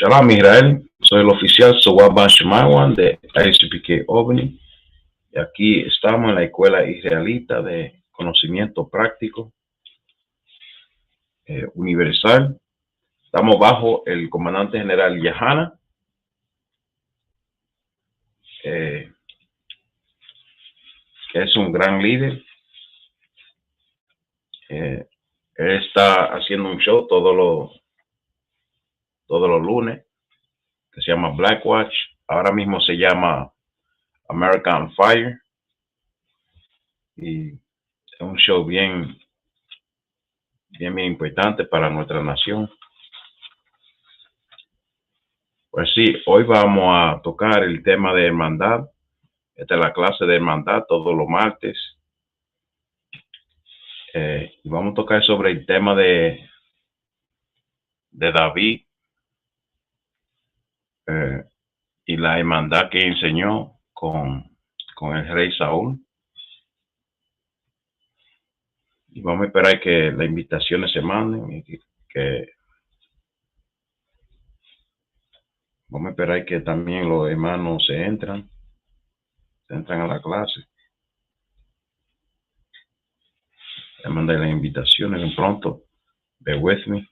Shalom Israel, soy el oficial Sowaba Shemawan de ISUPK Albany y aquí estamos en la Escuela Israelita de Conocimiento Práctico Universal. Estamos bajo el comandante general Yahana, que es un gran líder. Él está haciendo un show todos los lunes que se llama Black Watch. Ahora mismo se llama American Fire y es un show bien importante para nuestra nación. Pues sí, hoy vamos a tocar el tema de hermandad. Esta es la clase de hermandad todos los martes. Y vamos a tocar sobre el tema de David y la hermandad que enseñó con el rey Saúl. Y vamos a esperar que las invitaciones se manden y que vamos a esperar que también los hermanos se entran a la clase. Le mandé las invitaciones de pronto. Bear with me.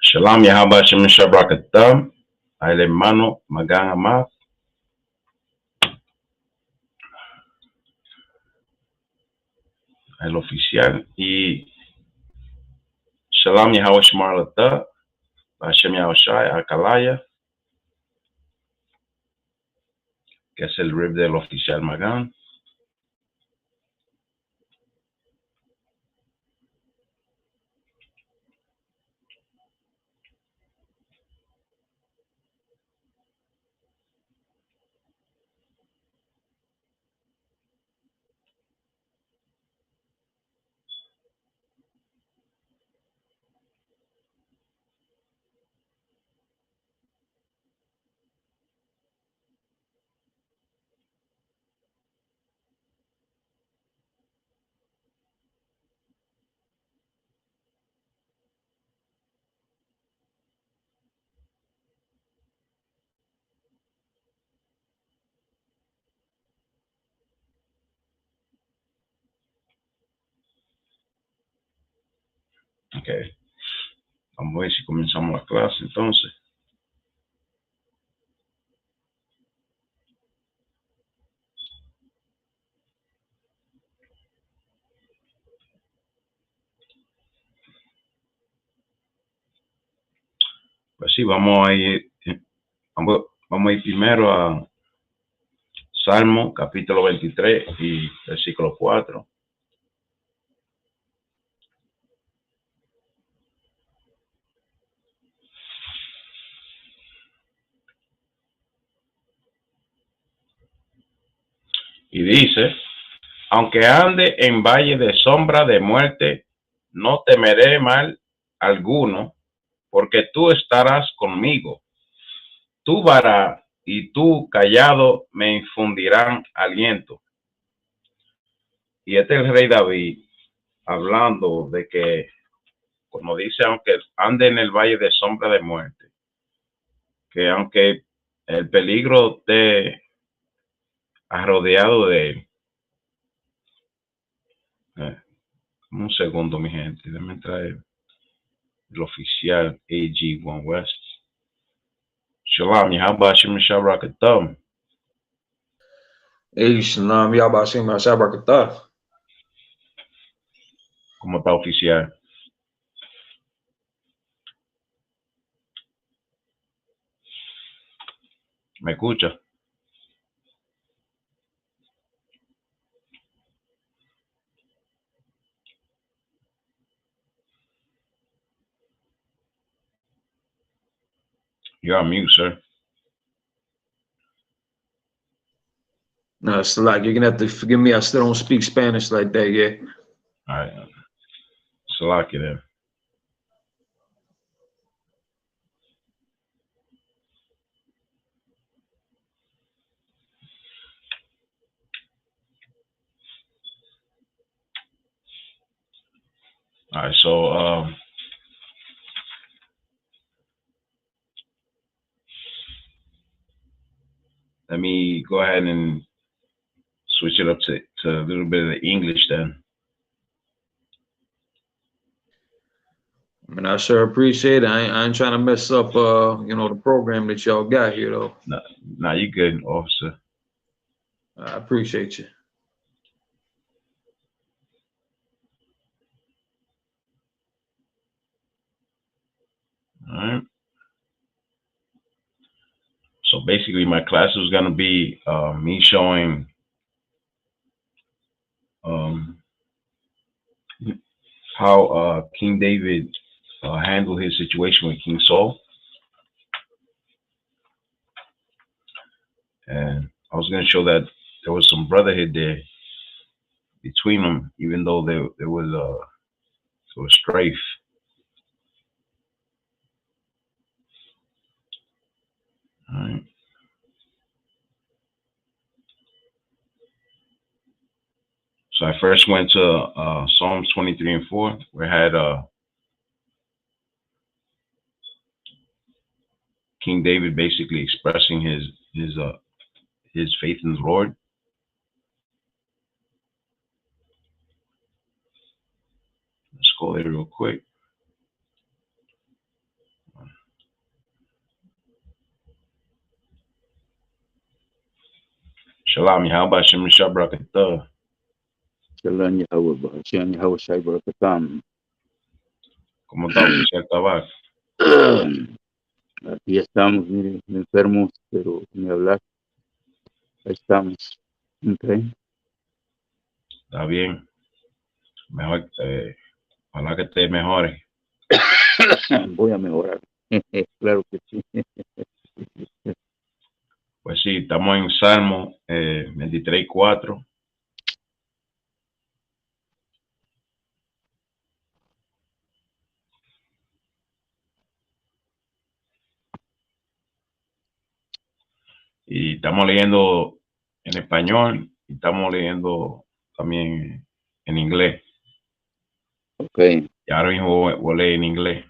Shalom Yahaba Shem Shabakatam, al hermano Magan Amaz, el oficial, y Shalom Yahaba Shmarlata, Hashem Yahushai, Akalaya, que es el rib del oficial Magan. Ok, vamos a ver si comenzamos la clase entonces. Pues sí, vamos a ir primero a Salmo capítulo 23 y versículo 4. Y dice: aunque ande en valle de sombra de muerte, no temeré mal alguno, porque tú estarás conmigo. Tu vara y tu callado me infundirán aliento. Y este es el rey David hablando de que, como dice, aunque ande en el valle de sombra de muerte, que aunque el peligro esté rodeado de él. Un segundo, mi gente, déjame traer el oficial AG1 West. Shalom, Yahaba Shem Shabrakatah. Hey, Shalom, Yabashim, Shabrakatah. ¿Cómo está, oficial? ¿Me escucha? You're on mute, sir. No, it's like you're gonna have to forgive me. I still don't speak Spanish like that, yeah. All right. Salaki then. All right, so let me go ahead and switch it up to a little bit of the English then. I mean, I sure appreciate it. I ain't trying to mess up, the program that y'all got here, though. Nah, you good, officer. I appreciate you. All right. So basically, my class was gonna be me showing how King David handled his situation with King Saul, and I was gonna show that there was some brotherhood there between them, even though there was a strafe. All right. So I first went to Psalms 23 and 4, where I had King David basically expressing his faith in the Lord. Let's go there real quick. Shalom, how about Shem Shabrakatah? Shalom Yahweh, Bahashem Yahweh Shai Barakatam. ¿Cómo está, oficial Tabac? Aquí estamos, mire, enfermos, pero ni hablar. Ahí estamos. Okay. Está bien. Mejor, ojalá que te mejores. Voy a mejorar. Claro que sí. Pues sí, estamos en Salmo 23:4. Y estamos leyendo en español y estamos leyendo también en inglés. Okay. Y ahora mismo voy a leer en inglés.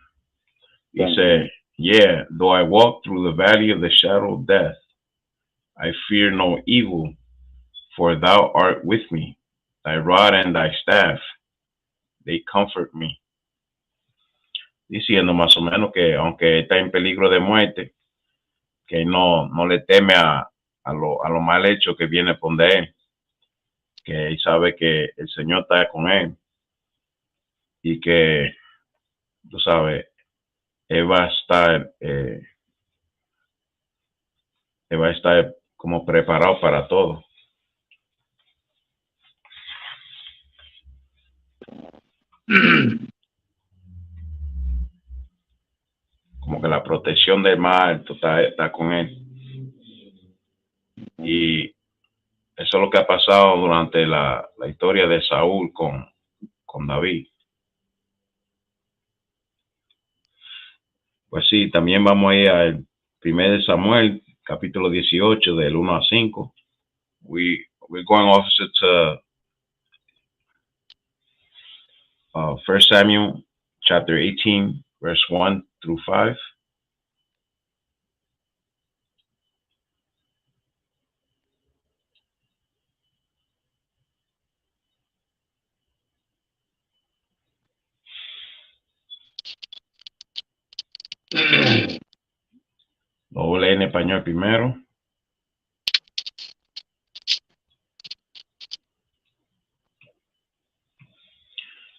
Dice, yeah, though I walk through the valley of the shadow of death, I fear no evil, for thou art with me. Thy rod and thy staff, they comfort me. Diciendo más o menos que aunque está en peligro de muerte, que no le teme a lo mal hecho que viene por de él, que él sabe que el Señor está con él y que, tú sabes, él va a estar como preparado para todo. Como que la protección del mal está con él. Y eso es lo que ha pasado durante la historia de Saúl con David. Pues sí, también vamos a ir al 1 de Samuel, capítulo 18, del 1 a 5. We're going also to 1 Samuel, chapter 18, verse 1 through 5. Lo voy a leer en español primero.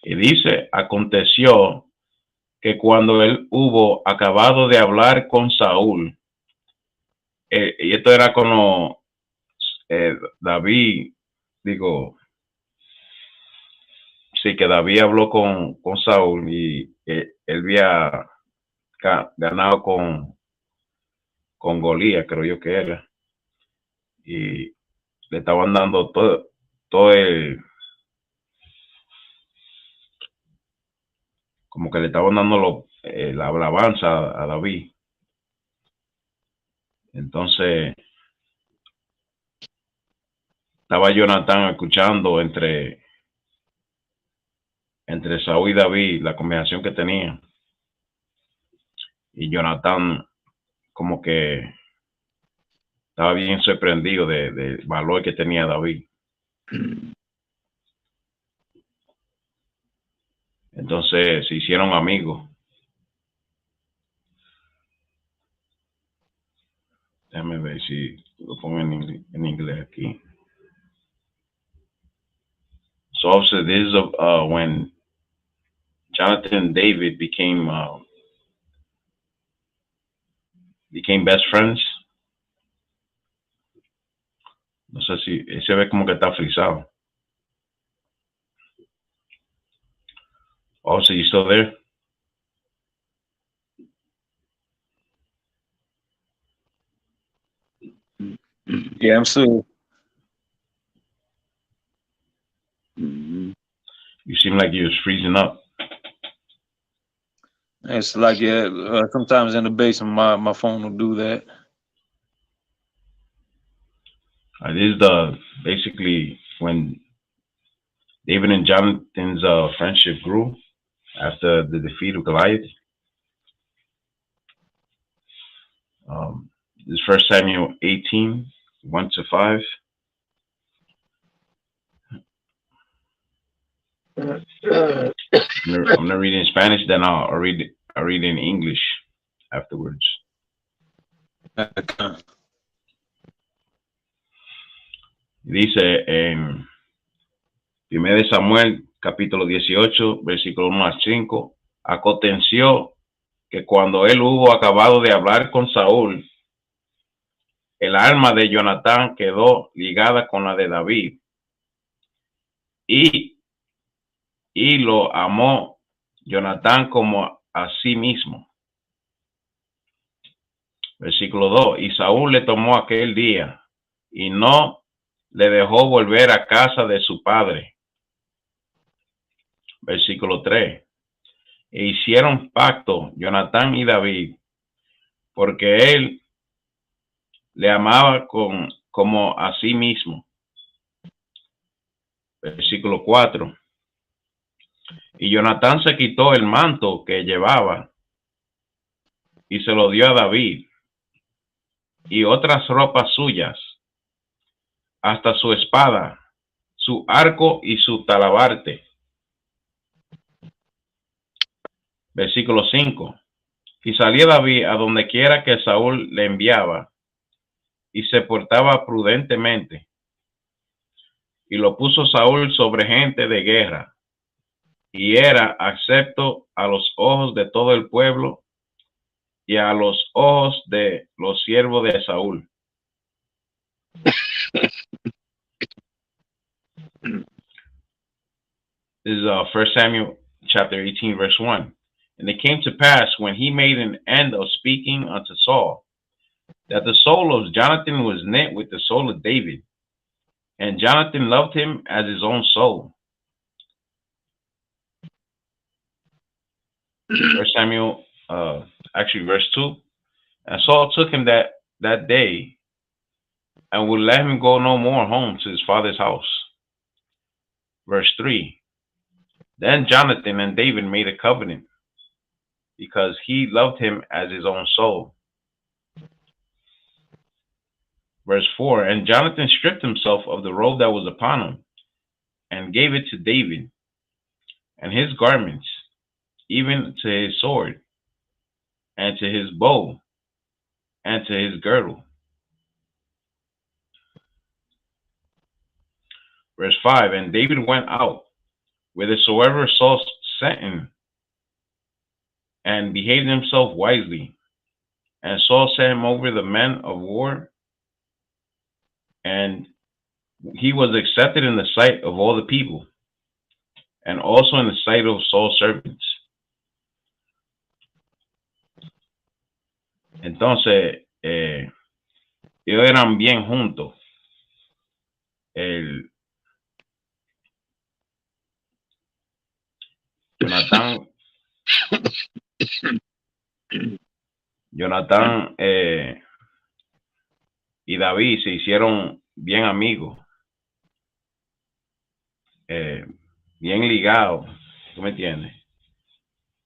Y dice, aconteció que cuando él hubo acabado de hablar con Saúl, y esto era cuando David, digo, sí, que David habló con Saúl y él había ganado con Golías, creo yo que era, y le estaban dando todo como que le estaban dando la alabanza a David. Entonces estaba Jonatán escuchando entre Saúl y David la conversación que tenían. Y Jonatán como que estaba bien sorprendido del valor que tenía David. Entonces se hicieron amigos. Déjame ver si lo pongo en inglés aquí. So obviously this is when Jonathan and David became best friends. No sé si se ve como que está frisado. Oh, so you still there? Yeah, I'm still. You seem like you was freezing up. It's like, yeah, sometimes in the basement, my phone will do that. This is basically when David and Jonathan's friendship grew after the defeat of Goliath. This is 1 Samuel 18, 1-5. I'm gonna read it in Spanish, then I'll read it in English afterwards. Dice en 1 Samuel capítulo 18, versículo 1-5, aconteció que cuando él hubo acabado de hablar con Saúl, el alma de Jonatán quedó ligada con la de David y lo amó Jonatán como a sí mismo. Versículo 2, y Saúl le tomó aquel día y no le dejó volver a casa de su padre. Versículo 3, e hicieron pacto Jonatán y David, porque él le amaba como a sí mismo. Versículo 4, y Jonatán se quitó el manto que llevaba y se lo dio a David y otras ropas suyas, hasta su espada, su arco y su talabarte. Versículo 5, y salía David a donde quiera que Saúl le enviaba y se portaba prudentemente. Y lo puso Saúl sobre gente de guerra, y era acepto a los ojos de todo el pueblo y a los ojos de los siervos de Saúl. This is 1 Samuel chapter 18, verse 1. And it came to pass when he made an end of speaking unto Saul, that the soul of Jonathan was knit with the soul of David, and Jonathan loved him as his own soul. 1 Samuel, actually verse 2. And Saul took him that day and would let him go no more home to his father's house. Verse 3. Then Jonathan and David made a covenant, because he loved him as his own soul. Verse 4, and Jonathan stripped himself of the robe that was upon him, and gave it to David, and his garments, even to his sword, and to his bow, and to his girdle. Verse 5, and David went out whithersoever Saul sent him, and behaved himself wisely. And Saul set him over the men of war, and he was accepted in the sight of all the people, and also in the sight of Saul's servants. Entonces, ellos eran bien juntos. El Jonatán y David se hicieron bien amigos, bien ligados, ¿tú me entiendes?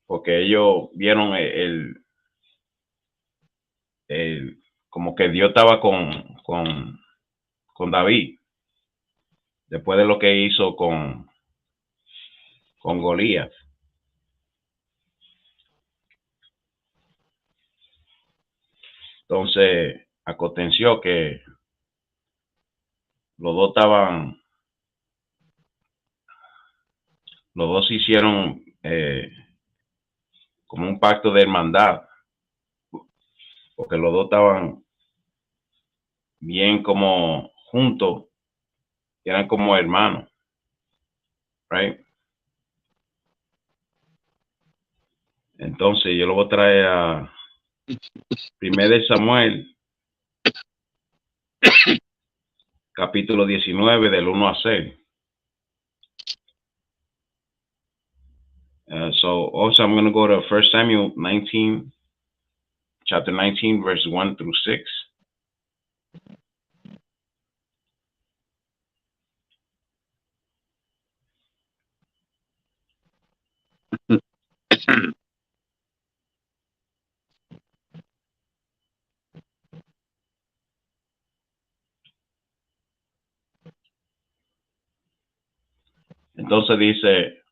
Porque ellos vieron como que Dios estaba con David, después de lo que hizo con Goliat. Entonces, aconteció que los dos hicieron como un pacto de hermandad, porque los dos estaban bien como juntos, eran como hermanos, right? Entonces yo lo voy a traer a 1 de Samuel, capítulo 19, del 1 a 6. So also I'm going to go to 1 Samuel 19, chapter 19, verse 1 through 6. Entonces dice,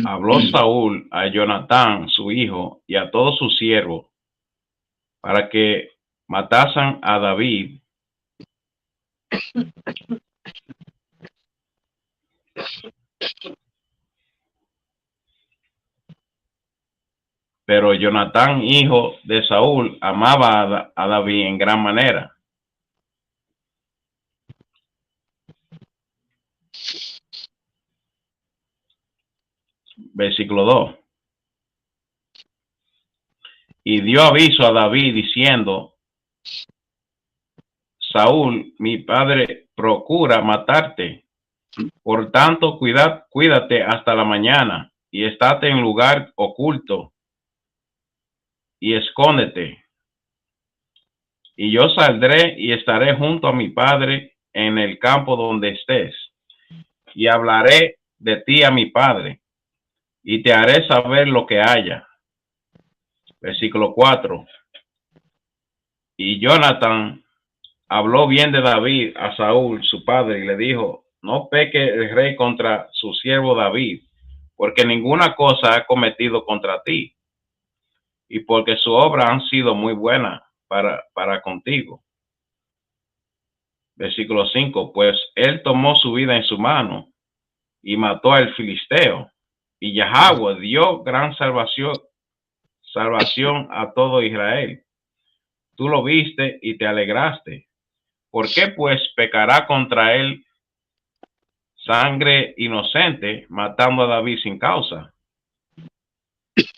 habló Saúl a Jonatán, su hijo, y a todos sus siervos, para que matasen a David. Pero Jonatán, hijo de Saúl, amaba a David en gran manera. Versículo 2. Y dio aviso a David diciendo, Saúl, mi padre, procura matarte. Por tanto, cuídate hasta la mañana y estate en lugar oculto y escóndete. Y yo saldré y estaré junto a mi padre en el campo donde estés. Y hablaré de ti a mi padre y te haré saber lo que haya. Versículo 4. Y Jonatán habló bien de David a Saúl, su padre, y le dijo, no peque el rey contra su siervo David, porque ninguna cosa ha cometido contra ti, y porque su obra han sido muy buena para contigo. Versículo 5, pues él tomó su vida en su mano y mató al filisteo, y Yahweh dio gran salvación a todo Israel. Tú lo viste y te alegraste. ¿Por qué pues pecará contra él sangre inocente, matando a David sin causa?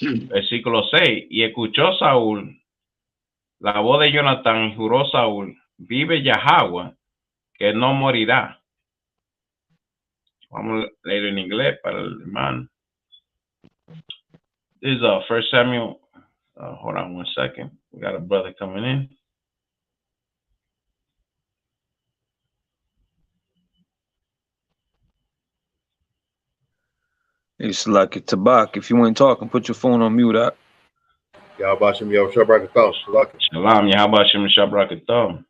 Versículo 6. Y escuchó Saúl la voz de Jonatán y juró Saúl, vive Yahweh, que no morirá. Vamos a leer en inglés para el hermano. This is 1 Samuel. Hold on 1 second. We got a brother coming in. It's like a tabak. If you ain't talking, put your phone on mute out. Yahbashim Yahushua Shalom, Yahabashim Shabrakatah.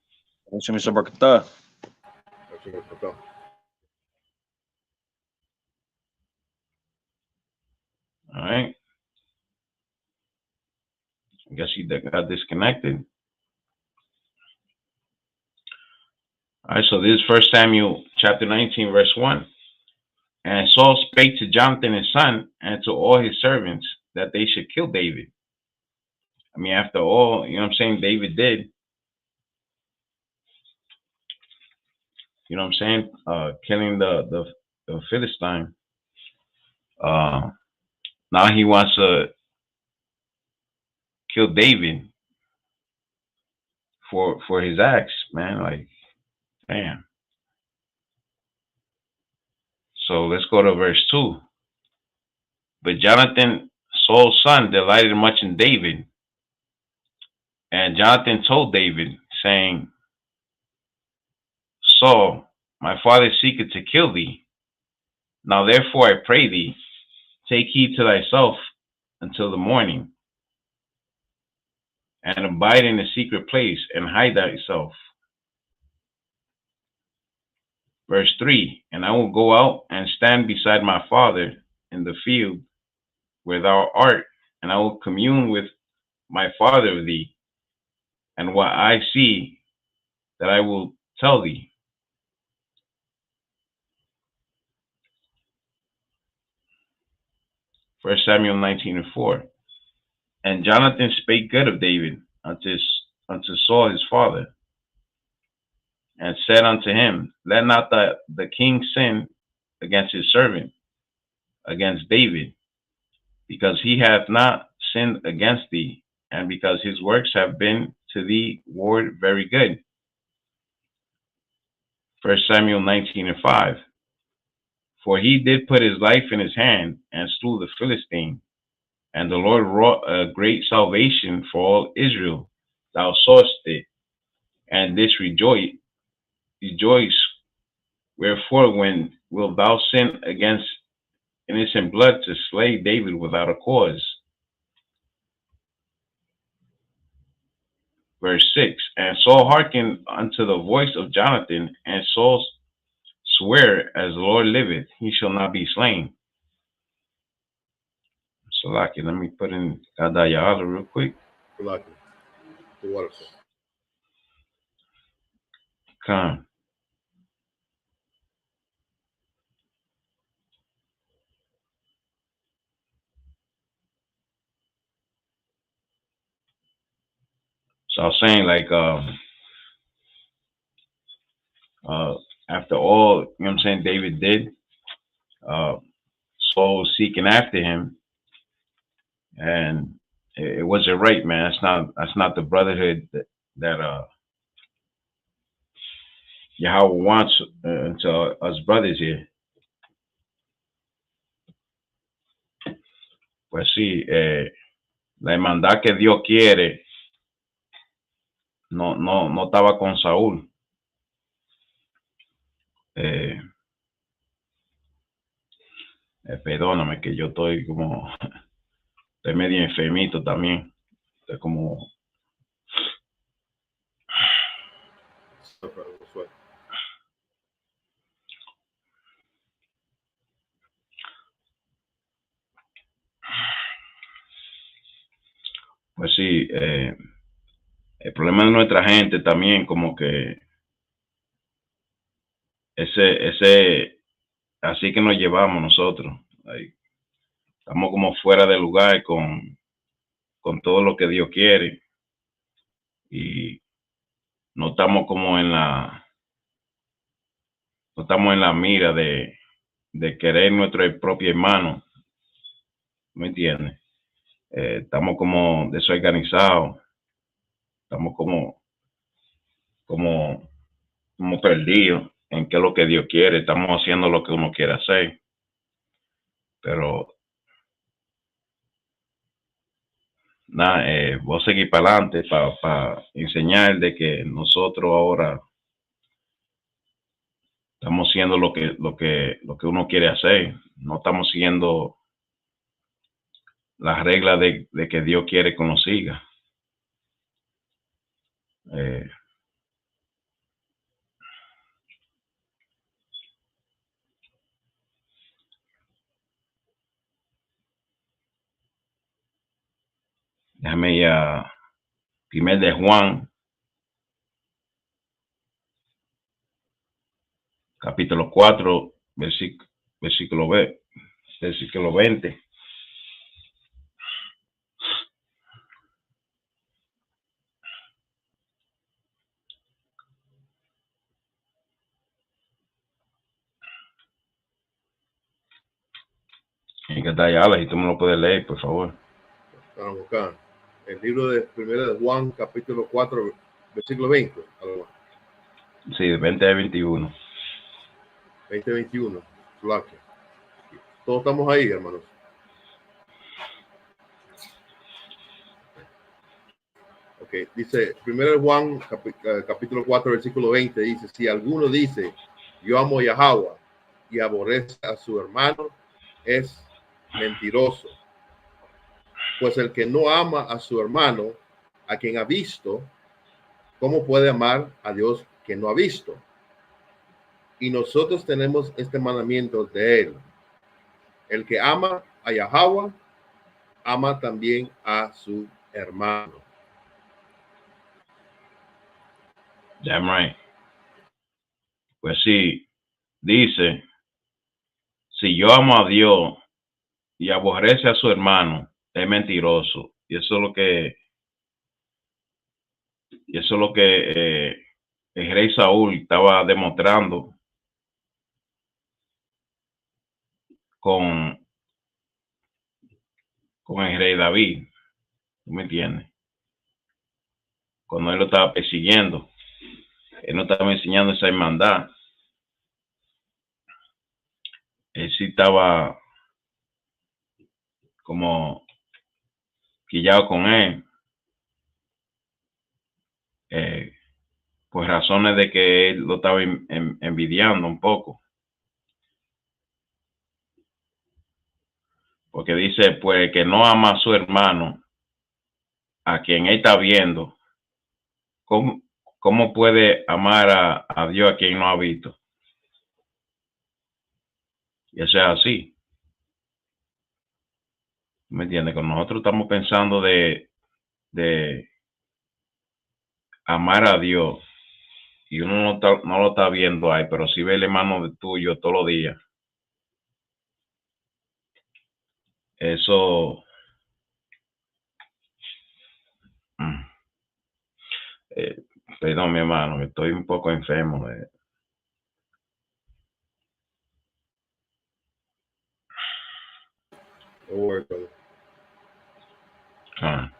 All right. I guess he got disconnected. All right, so this is 1 Samuel chapter 19, verse 1. And Saul spake to Jonathan his son and to all his servants that they should kill David. I mean, after all, you know what I'm saying, David did. You know what I'm saying? Killing the Philistine. Now he wants to kill David for his acts, man. Like, damn. So let's go to verse 2. But Jonathan, Saul's son, delighted much in David. And Jonathan told David, saying, Saul, my father seeketh to kill thee. Now therefore I pray thee, take heed to thyself until the morning, and abide in a secret place, and hide thyself. Verse 3, and I will go out and stand beside my father in the field where thou art, and I will commune with my father of thee, and what I see that I will tell thee. First Samuel 19:4. And Jonathan spake good of David unto Saul his father, and said unto him, let not the king sin against his servant, against David, because he hath not sinned against thee, and because his works have been to thee ward very good. First Samuel 19:5. For he did put his life in his hand, and slew the Philistine, and the Lord wrought a great salvation for all Israel. Thou sawest it, and didst rejoice. Wherefore, when wilt thou sin against innocent blood to slay David without a cause? Verse 6. And Saul hearkened unto the voice of Jonathan, and Saul sware, as the Lord liveth, he shall not be slain. So, Laki, let me put in Kadayala real quick. Lucky. The water. Come. So I was saying, like, after all, you know what I'm saying, David did, Saul was seeking after him, and it wasn't right, man. That's not the brotherhood that Yahweh wants to us brothers here. Pues sí, la hermandad que Dios quiere no estaba con Saúl. Perdóname que yo estoy medio enfermito también. Estoy como, pues sí, el problema de nuestra gente también, como que ese, así que nos llevamos nosotros. Ahí, estamos como fuera de lugar con todo lo que Dios quiere, y no estamos como no estamos en la mira de querer nuestro propio hermano, ¿me entiendes? Estamos como desorganizados, estamos como perdidos en qué es lo que Dios quiere. Estamos haciendo lo que uno quiere hacer, pero nada, voy a seguir para adelante para enseñar de que nosotros ahora estamos haciendo lo que uno quiere hacer. No estamos siguiendo las reglas de que Dios quiere que uno siga. Déjame ir a primer de Juan, capítulo 4, versículo 20. Y que está allá, Alex, y tú me lo puedes leer, por favor. Vamos a buscar. El libro de Primera de Juan, capítulo 4, versículo 20. Sí, de 20 a 21. 20-21. Todos estamos ahí, hermanos. Ok, dice, Primera de Juan, capítulo 4, versículo 20, dice, si alguno dice, yo amo a Yahweh y aborrece a su hermano, es mentiroso. Pues el que no ama a su hermano, a quien ha visto, ¿cómo puede amar a Dios que no ha visto? Y nosotros tenemos este mandamiento de él. El que ama a Yahweh, ama también a su hermano. Damn right. Pues sí, dice, si yo amo a Dios y aborrece a su hermano, es mentiroso. Y eso es lo que el rey Saúl estaba demostrando con el rey David. ¿Tú me entiendes? Cuando él lo estaba persiguiendo, él no estaba enseñando esa hermandad. Él sí estaba como quillado con él, por razones de que él lo estaba envidiando un poco. Porque dice, pues, que no ama a su hermano, a quien él está viendo, ¿cómo puede amar a Dios a quien no ha visto? Y eso es así. ¿Me entiendes? Cuando nosotros estamos pensando de amar a Dios y uno no lo está viendo ahí, pero sí ve el hermano de tuyo todos los días, eso... Eh, perdón, mi hermano, que estoy un poco enfermo. Ah.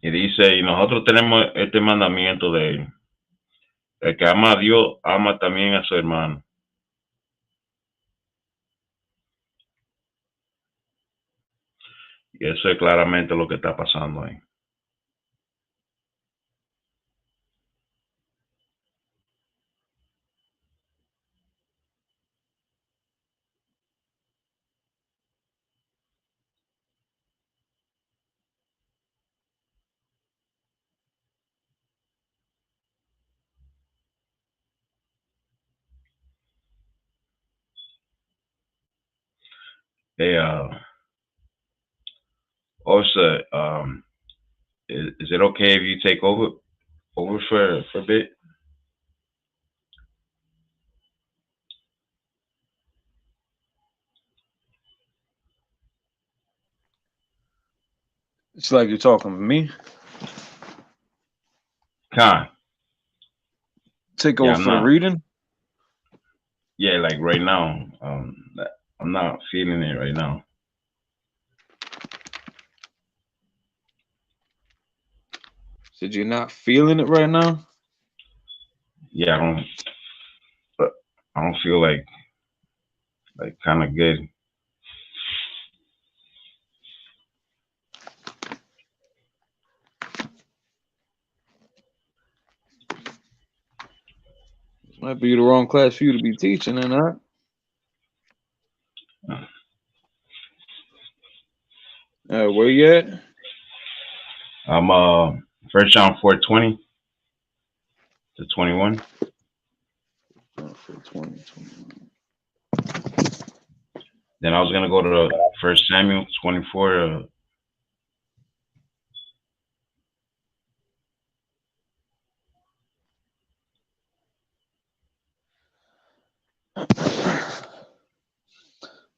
Y dice, y nosotros tenemos este mandamiento de él. El que ama a Dios, ama también a su hermano. Y eso es claramente lo que está pasando ahí. Also, is it okay if you take over for a bit? It's like you're talking to me. Con. Take Yeah, over I'm for the not. reading. Yeah, like right now, I'm not feeling it right now. Said you're not feeling it right now? Yeah, I don't feel like kind of good. This might be the wrong class for you to be teaching in, huh? Where you at? I'm 1 John 4:20 to 21. 20. Then I was gonna go to 1 Samuel 24.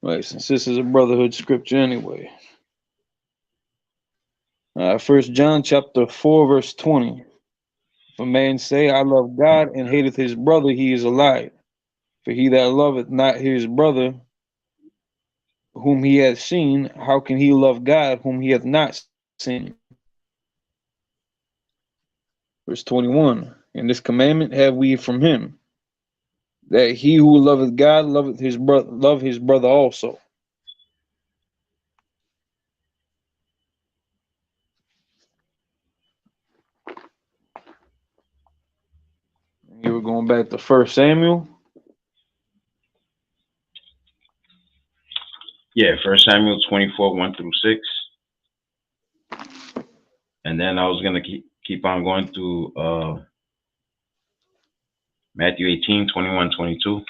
Right, since this is a brotherhood scripture anyway. 1 John chapter 4, verse 20. If a man say, I love God, and hateth his brother, he is a liar. For he that loveth not his brother whom he hath seen, how can he love God whom he hath not seen? Verse 21. And this commandment have we from him, that he who loveth God loveth his brother, love his brother also. Here we're going back to 1 Samuel. Yeah, 1 Samuel 24, 1 through 6. And then I was gonna keep on going to Matthew 18, 21, 22.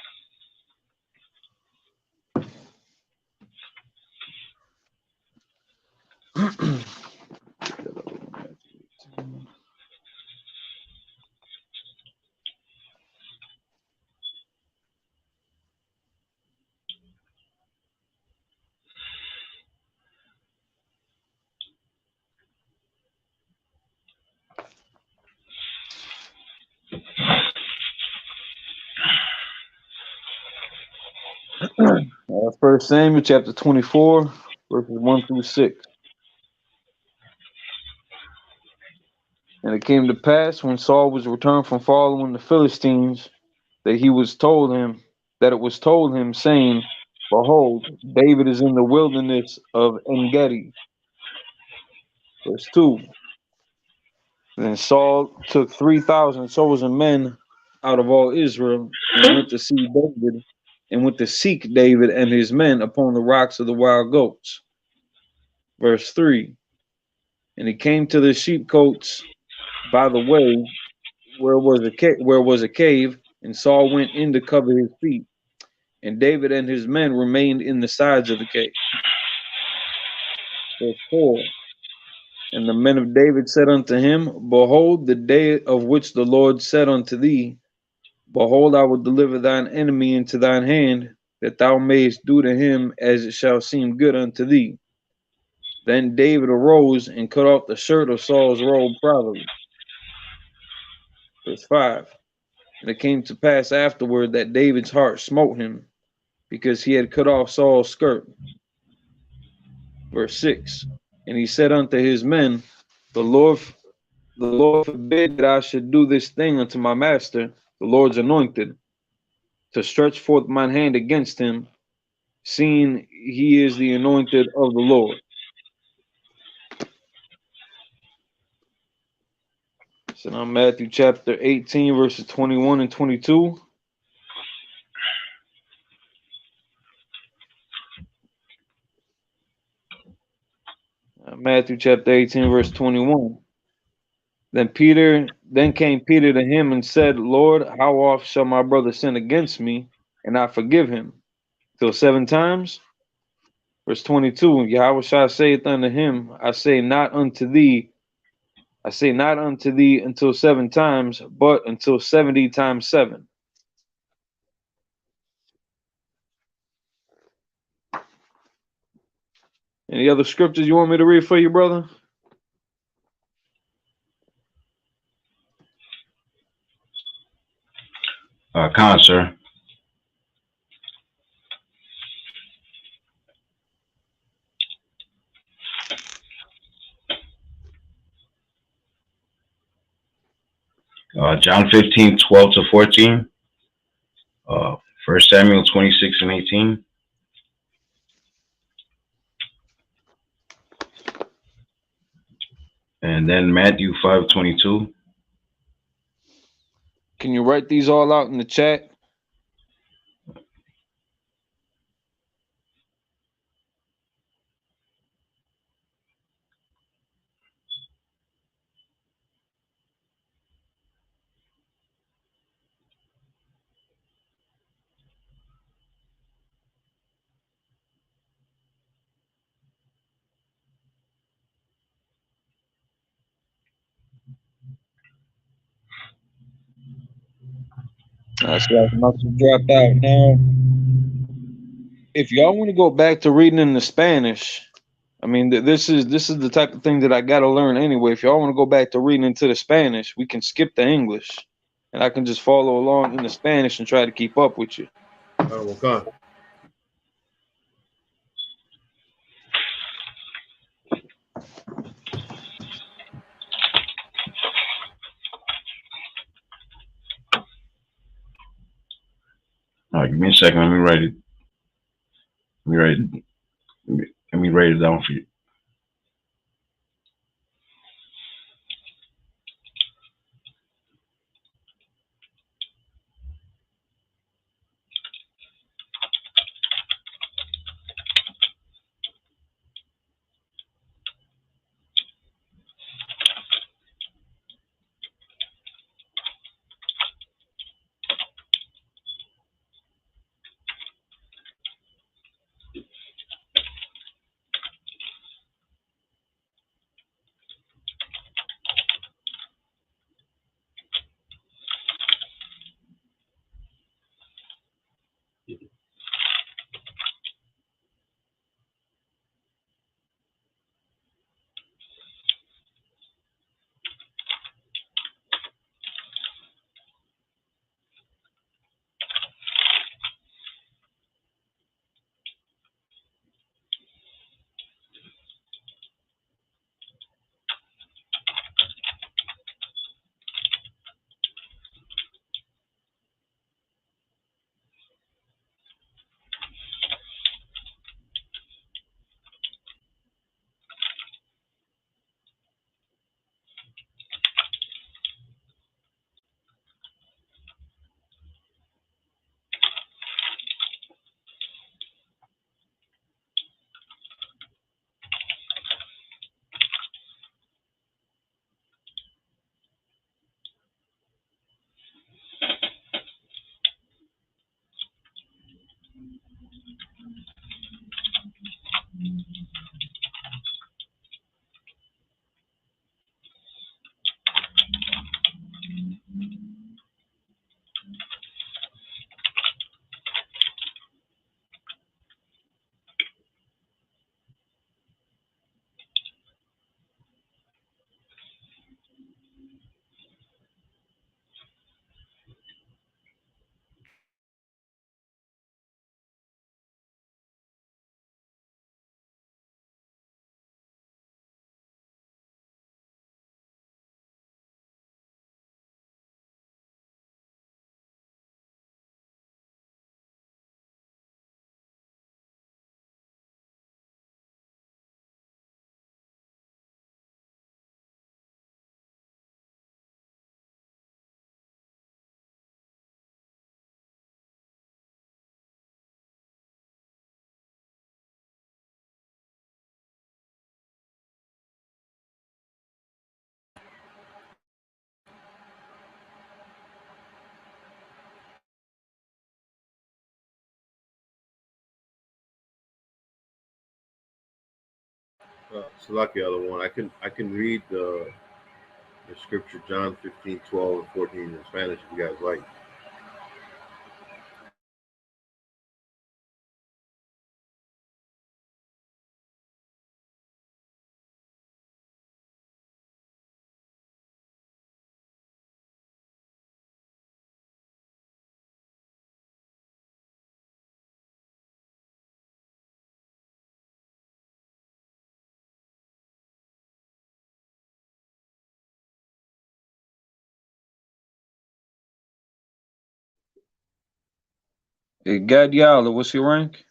First Samuel chapter 24, verses 1 through 6. And it came to pass when Saul was returned from following the Philistines, that it was told him, saying, Behold, David is in the wilderness of En-gedi. Verse 2. Then Saul took 3,000 chosen men out of all Israel, and went to seek David and his men upon the rocks of the wild goats. Verse 3. And he came to the sheepcotes by the way, where was a cave, and Saul went in to cover his feet, and David and his men remained in the sides of the cave. Verse 4. And the men of David said unto him, Behold, the day of which the Lord said unto thee, Behold, I will deliver thine enemy into thine hand, that thou mayest do to him as it shall seem good unto thee. Then David arose and cut off the shirt of Saul's robe privately. Verse 5. And it came to pass afterward that David's heart smote him, because he had cut off Saul's skirt. Verse 6. And he said unto his men, The Lord forbid that I should do this thing unto my master, the Lord's anointed, to stretch forth mine hand against him, seeing he is the anointed of the Lord. So now Matthew chapter 18, verses 21 and 22. Matthew chapter 18, verse 21. Then came Peter to him and said, Lord, how oft shall my brother sin against me, and I forgive him? Till 7 times? Verse 22. Yahweh saith unto him, I say not unto thee until 7 times, but until 70 times 7. Any other scriptures you want me to read for you, brother? Sir. John 15, 12 to 14. 1 Samuel 26 and 18. And then Matthew 5, 22. Can you write these all out in the chat? See, I must have dropped out. Now, if y'all want to go back to reading in the Spanish, I mean, this is the type of thing that I got to learn anyway. If y'all want to go back to reading into the Spanish, we can skip the English, and I can just follow along in the Spanish and try to keep up with you. Wakanda. All right, give me a second. Let me write it. Let me write it down for you. It's like the other one. I can read the scripture John 15, 12, and 14 in Spanish if you guys like. Hey, Gadiala, what's your rank?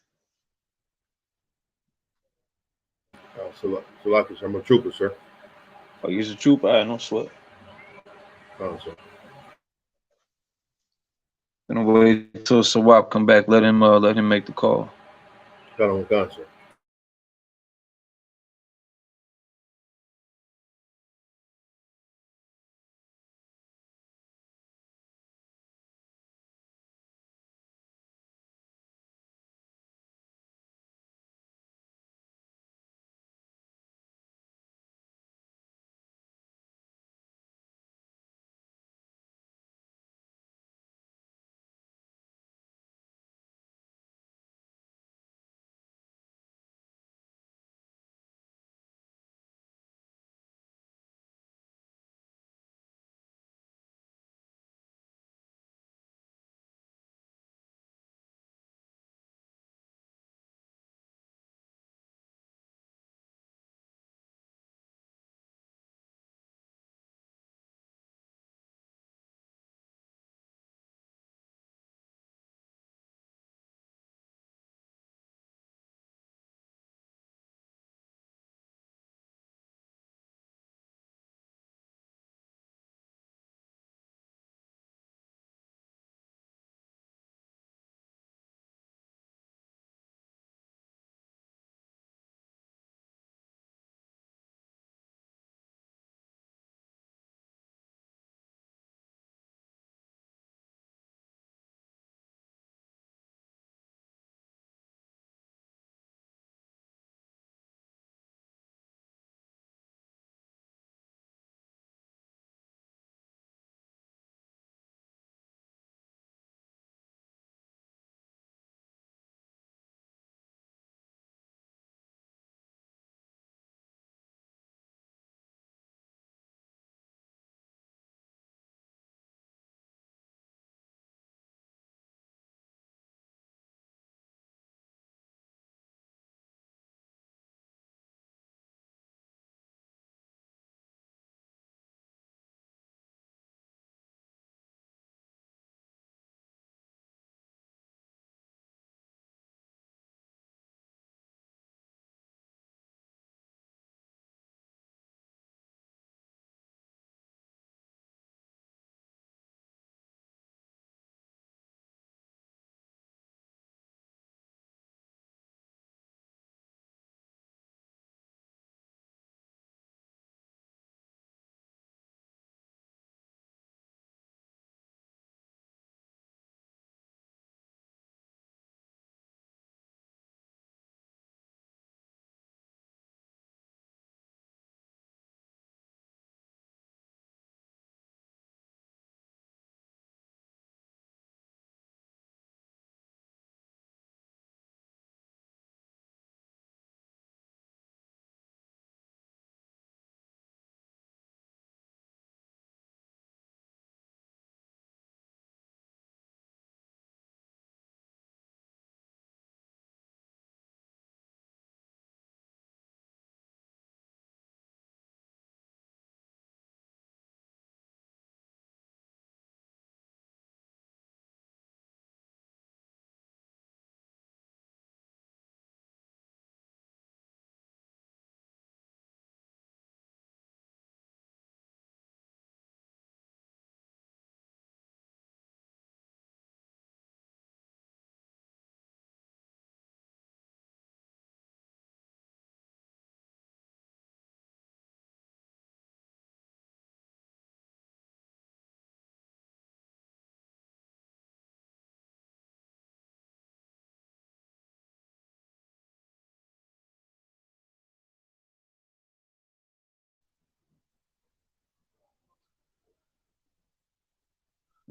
Salakis, I'm a trooper, sir. Oh, you're a trooper? All right, no sweat. Sir. Gonna wait till Sawab come back. Let him make the call. Sir.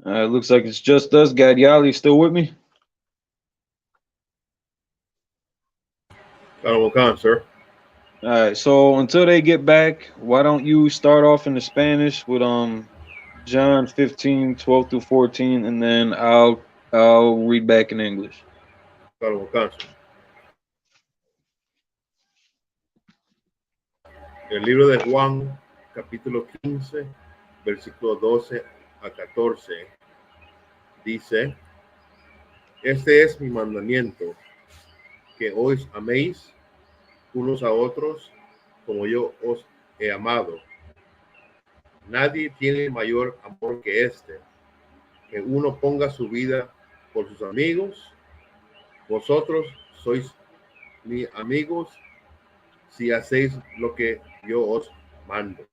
Looks like it's just us. Gadiali still with me? Sir. All right. So until they get back, why don't you start off in the Spanish with John 15:12 through 14, and then I'll read back in English. El libro de Juan, capítulo 15, versículo 12 a 14, dice: Este es mi mandamiento, que os améis unos a otros como yo os he amado. Nadie tiene mayor amor que este, que uno ponga su vida por sus amigos. Vosotros sois mis amigos si hacéis lo que yo os mando.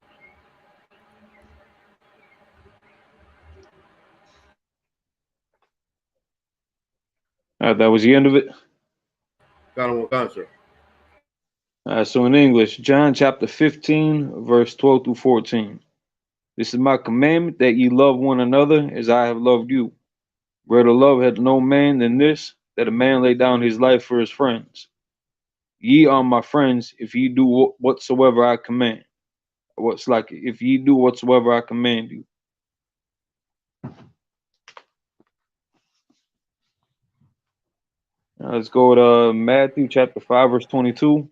That was the end of it. Sir. So in English, John chapter 15, verse 12 through 14. This is my commandment, that ye love one another as I have loved you. Greater love hath no man than this, that a man lay down his life for his friends. Ye are my friends if ye do whatsoever I command. What's like if ye do whatsoever I command you. Now let's go to Matthew chapter 5, verse 22.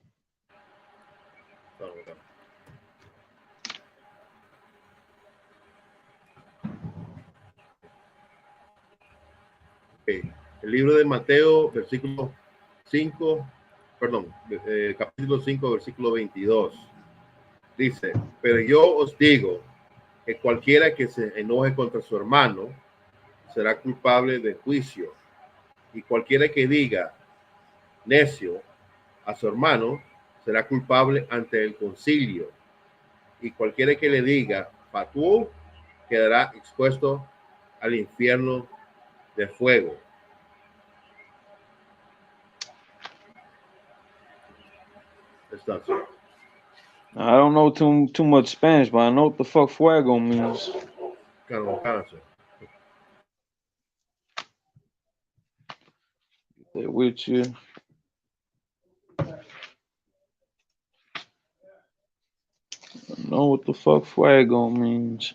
Okay. El libro de Mateo, capítulo 5, versículo 22. Dice: Pero yo os digo que cualquiera que se enoje contra su hermano será culpable de juicio, y cualquiera que diga necio a su hermano será culpable ante el concilio, y cualquiera que le diga fatuo quedará expuesto al infierno de fuego. I don't know too much Spanish, but I know what the fuck fuego means. Get with you. I know what the fuck fuego means.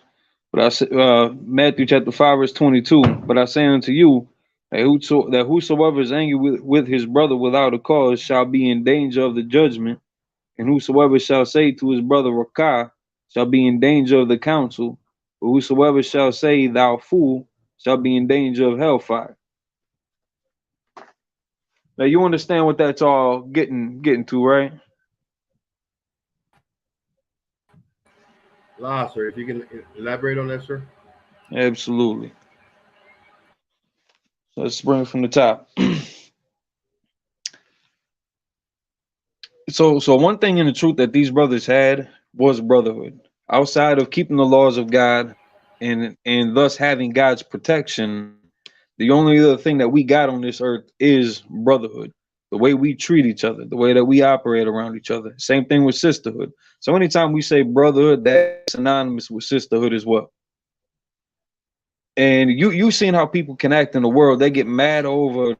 But I say, Matthew chapter 5, verse 22. But I say unto you, that whosoever is angry with his brother without a cause shall be in danger of the judgment, and whosoever shall say to his brother Rakah shall be in danger of the council, but whosoever shall say thou fool shall be in danger of hellfire. Now you understand what that's all getting to, right? Sir, if you can elaborate on that, sir. Absolutely. So let's bring it from the top. So one thing in the truth that these brothers had was brotherhood. Outside of keeping the laws of God and thus having God's protection, the only other thing that we got on this earth is brotherhood. The way we treat each other, the way that we operate around each other. Same thing with sisterhood. So anytime we say brotherhood, that's synonymous with sisterhood as well. And you've seen how people can act in the world. They get mad over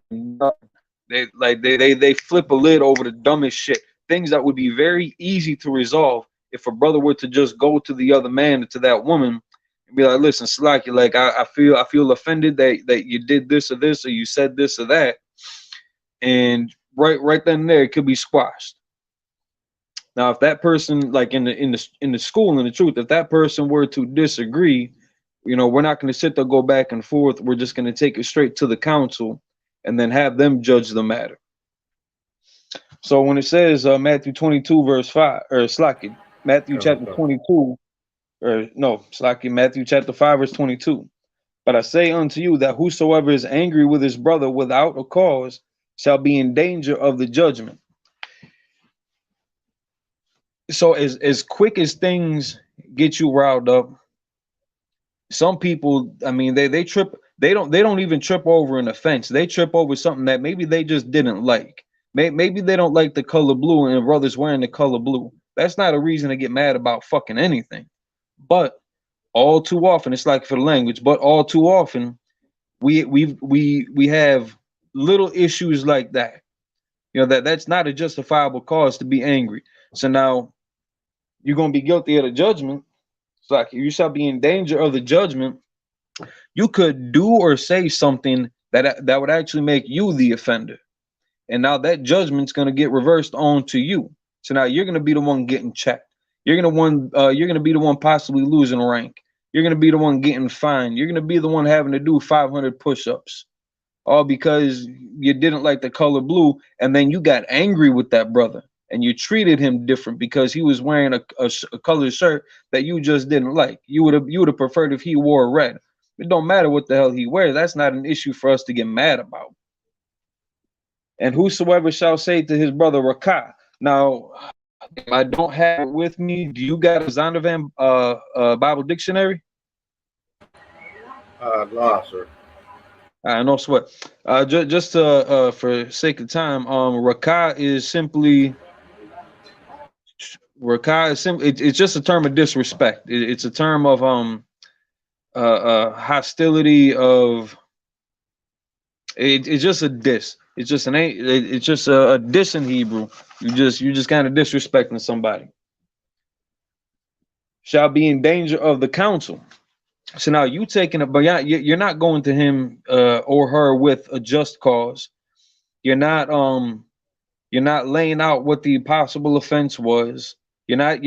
they flip a lid over the dumbest shit. Things that would be very easy to resolve if a brother were to just go to the other man or to that woman and be like, listen, Slack, you're like, I feel offended that you did this or this, or you said this or that. And right then and there, it could be squashed. Now, if that person, like in the school, in the truth, if that person were to disagree, we're not going to sit there, go back and forth. We're just going to take it straight to the council and then have them judge the matter. So when it says Matthew 22 verse 5, or Slacky, Matthew chapter 22, or no, Slacky, Matthew chapter 5 verse 22. But I say unto you that whosoever is angry with his brother without a cause shall be in danger of the judgment. So as quick as things get you riled up, some people, I mean, they trip. They don't even trip over an offense. They trip over something that maybe they just didn't like. Maybe they don't like the color blue and brother's wearing the color blue. That's not a reason to get mad about fucking anything. But all too often, it's like for the language, but all too often, we have little issues like that. You know, that's not a justifiable cause to be angry. So now you're gonna be guilty of the judgment. It's like you shall be in danger of the judgment. You could do or say something that would actually make you the offender, and now that judgment's gonna get reversed on to you. So now you're gonna be the one getting checked. You're gonna be the one possibly losing rank. You're gonna be the one getting fined. You're gonna be the one having to do 500 push-ups, all because you didn't like the color blue, and then you got angry with that brother and you treated him different because he was wearing a colored shirt that you just didn't like. You would have preferred if he wore red. It don't matter what the hell he wears. That's not an issue for us to get mad about. And whosoever shall say to his brother Rakah. Now, if I don't have it with me, do you got a Zondervan Bible dictionary? No, sir. No sweat. Just for sake of time, Rakah is simply it's just a term of disrespect. It's a term of hostility of it's just a diss. It's just it's just a diss in Hebrew. You just kind of disrespecting somebody. Shall be in danger of the council. So now you taking it, but you're not going to him or her with a just cause. You're not laying out what the possible offense was. You're not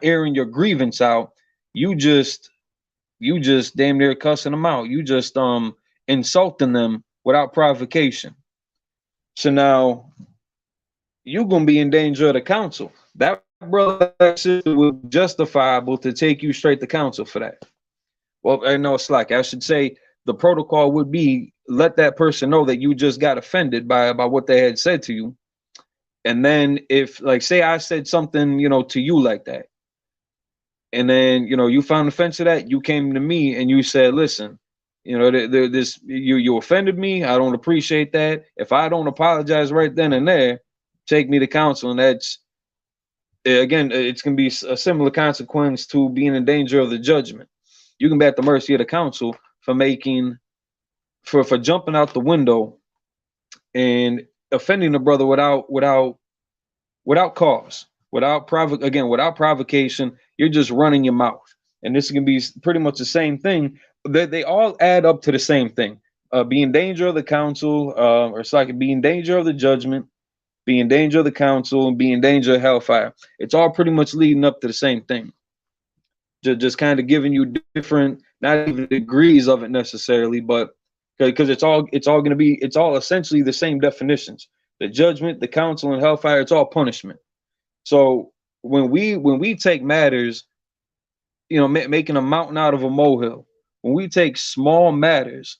airing your grievance out. You just damn near cussing them out. You just insulting them without provocation. So now you're gonna be in danger of the council. That brother that sister was justifiable to take you straight to council for that. Well, I know it's like I should say the protocol would be let that person know that you just got offended by what they had said to you. And then if like say I said something, to you like that, and then you found offense to that, you came to me and you said, listen, this you offended me. I don't appreciate that. If I don't apologize right then and there, take me to counsel, and that's again, it's gonna be a similar consequence to being in danger of the judgment. You can be at the mercy of the council for for jumping out the window and offending the brother without cause, without provocation. You're just running your mouth, and this can be pretty much the same thing. They all add up to the same thing: be in danger of the council, or it's like be in danger of the judgment, be in danger of the council, and be in danger of hellfire. It's all pretty much leading up to the same thing. Just kind of giving you different, not even degrees of it necessarily, but because it's all going to be, it's all essentially the same definitions. The judgment, the council, and hellfire, it's all punishment. So when we take matters, making a mountain out of a molehill, when we take small matters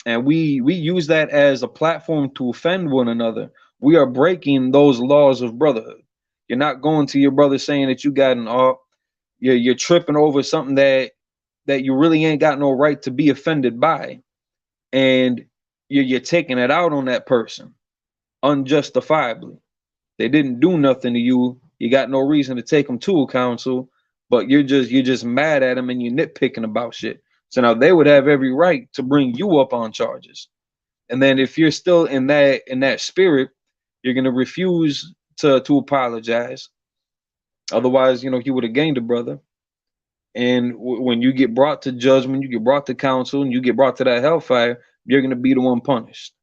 and we use that as a platform to offend one another, we are breaking those laws of brotherhood. You're not going to your brother saying that you got an you're tripping over something that you really ain't got no right to be offended by, and you're taking it out on that person unjustifiably. They didn't do nothing to you. You got no reason to take them to a council, but you're just mad at them and you're nitpicking about shit. So now they would have every right to bring you up on charges. And then if you're still in that spirit, you're gonna refuse to apologize. Otherwise, you would have gained a brother. And when you get brought to judgment, you get brought to council, and you get brought to that hellfire, you're gonna be the one punished.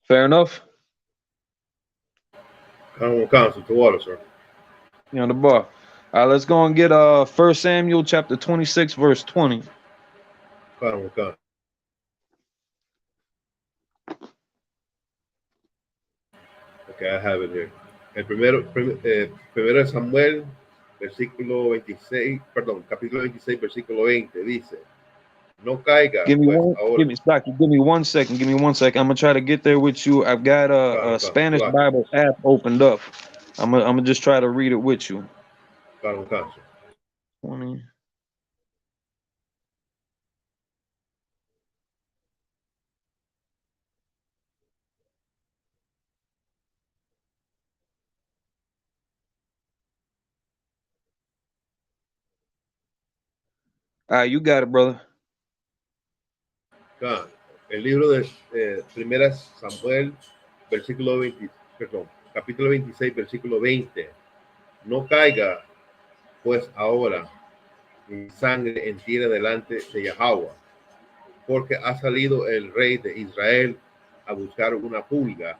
Fair enough? Council to order, sir. On the bar. All right, let's go and get 1 Samuel chapter 26, verse 20. Council. Okay, I have it here. El primero de Samuel, versículo 26, perdón, capítulo 26, versículo 20, dice, no caiga, Give me pues one, ahora. give me 1 second. Give me 1 second. I'm gonna try to get there with you. I've got a Spanish Bible app opened up. I'm gonna just try to read it with you. 20. You got it, brother. Acá, el libro de Primeras Samuel, versículo 20, perdón, capítulo 26, versículo 20. No caiga, pues ahora, mi sangre en tierra delante de Yahweh, porque ha salido el rey de Israel a buscar una pulga,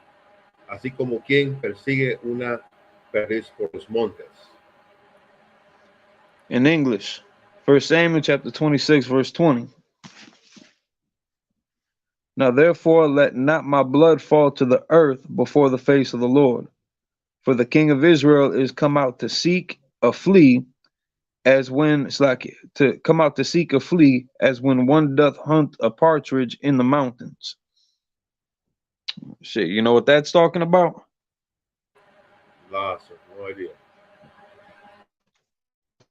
así como quien persigue una perdiz por los montes. In English, 1 Samuel chapter 26, verse 20. Now therefore let not my blood fall to the earth before the face of the Lord. For the king of Israel is come out to seek a flea, as when it's like to come out to seek a flea, as when one doth hunt a partridge in the mountains. Shit, you know what that's talking about? Lost, no idea.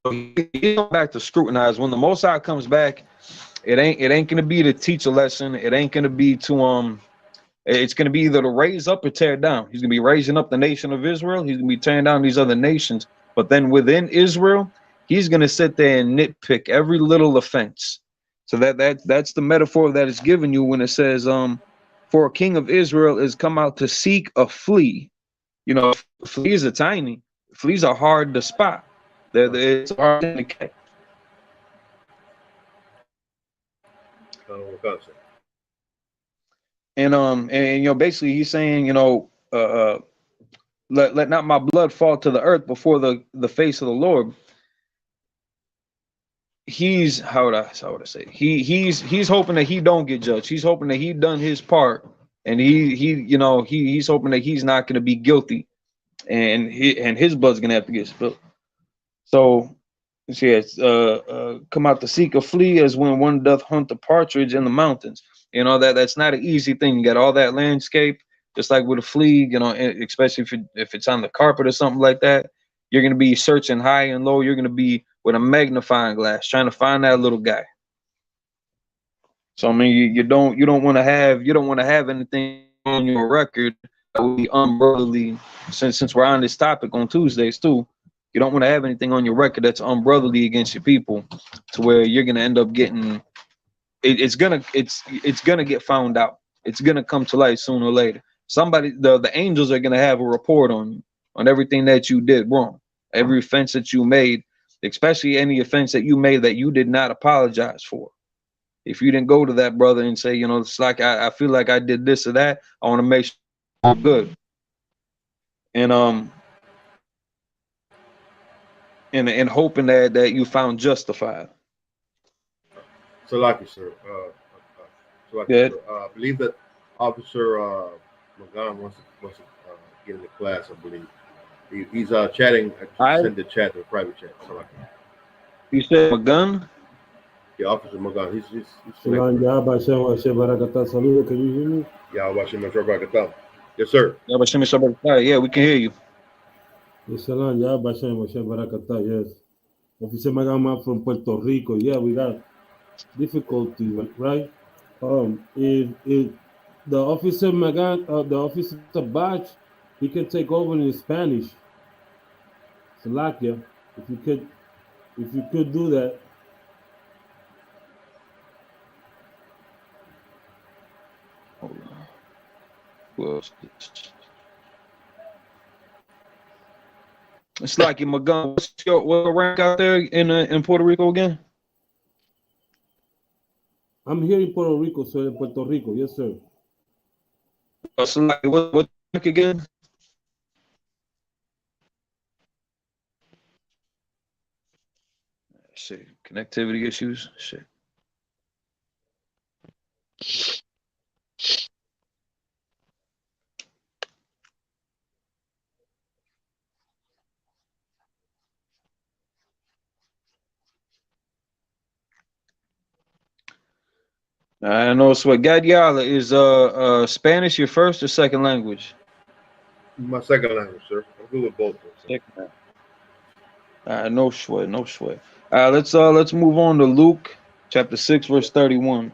He's going back to scrutinize. When the Most High comes back, it ain't gonna be to teach a lesson. It ain't gonna be to it's gonna be either to raise up or tear down. He's gonna be raising up the nation of Israel. He's gonna be tearing down these other nations. But then within Israel, he's gonna sit there and nitpick every little offense. So that's the metaphor that is given you when it says, for a king of Israel is come out to seek a flea. You know, fleas are tiny. Fleas are hard to spot. It's hard to catch. And you know, basically he's saying, you know, let not my blood fall to the earth before the face of the Lord. He's how would I say he's hoping that he don't get judged. He's hoping that he done his part, and he's hoping that he's not going to be guilty, and his blood's going to have to get spilled. So yes, come out to seek a flea as when one doth hunt a partridge in the mountains. You know that's not an easy thing. You got all that landscape, just like with a flea. You know, especially if it's on the carpet or something like that, you're going to be searching high and low. You're going to be with a magnifying glass trying to find that little guy. So I mean, you don't want to have anything on your record that would be unbrotherly. Since we're on this topic on Tuesdays too. You don't want to have anything on your record that's unbrotherly against your people, to where you're gonna end up getting it's gonna get found out. It's gonna come to light sooner or later. The angels are gonna have a report on you, on everything that you did wrong, every offense that you made, especially any offense that you made that you did not apologize for. If you didn't go to that brother and say, you know, it's like I feel like I did this or that, I want to make sure I'm good. And hoping that you found justified. So lucky, sir. Sir. I believe that Officer Magan wants to get in the class. I believe he's chatting. Send the chat, the private chat. So lucky. You said Magan? Yeah, Officer Magan. He's Salam, Saludos, can you hear me? Yes, sir. Yeah, we can hear you. Yes, Salam, yes. Officer Magama from Puerto Rico. Yeah, we got difficulty, right? If the Officer Magan, the Officer Batch, he can take over in Spanish. Salakia, if you could do that. Hold on. Who else? It's like in Magan. What's your rank out there in Puerto Rico again? I'm here in Puerto Rico, sir. In Puerto Rico, yes, sir. So like, what rank again? Shit, connectivity issues. Shit. I know. So Gadiala is Spanish your first or second language? My second language, sir. I'm good with both. Second. No sweat, no sweat. Let's move on to Luke chapter 6, verse 31.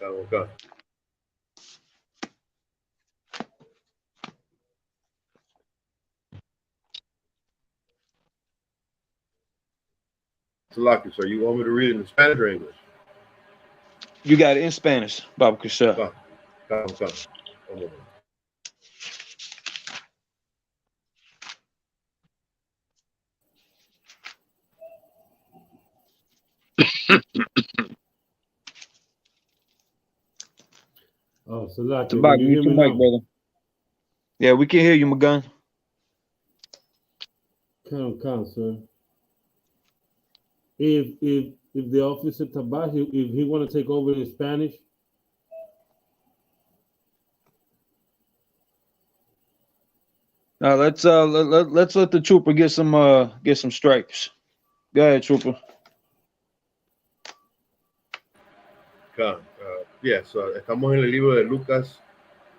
Okay. Salaki, sir, you want me to read it in Spanish or English? You got it in Spanish, Baba Kasha. Come. One moment. Oh, Salaki, Tabak, can you mute hear your me mic, now? brother. Yeah, we can hear you, Magun. Come, sir. If the officer Tabak, if he want to take over in Spanish, Let's let the trooper get some stripes. Go ahead, trooper. Yes, estamos en el libro de Lucas,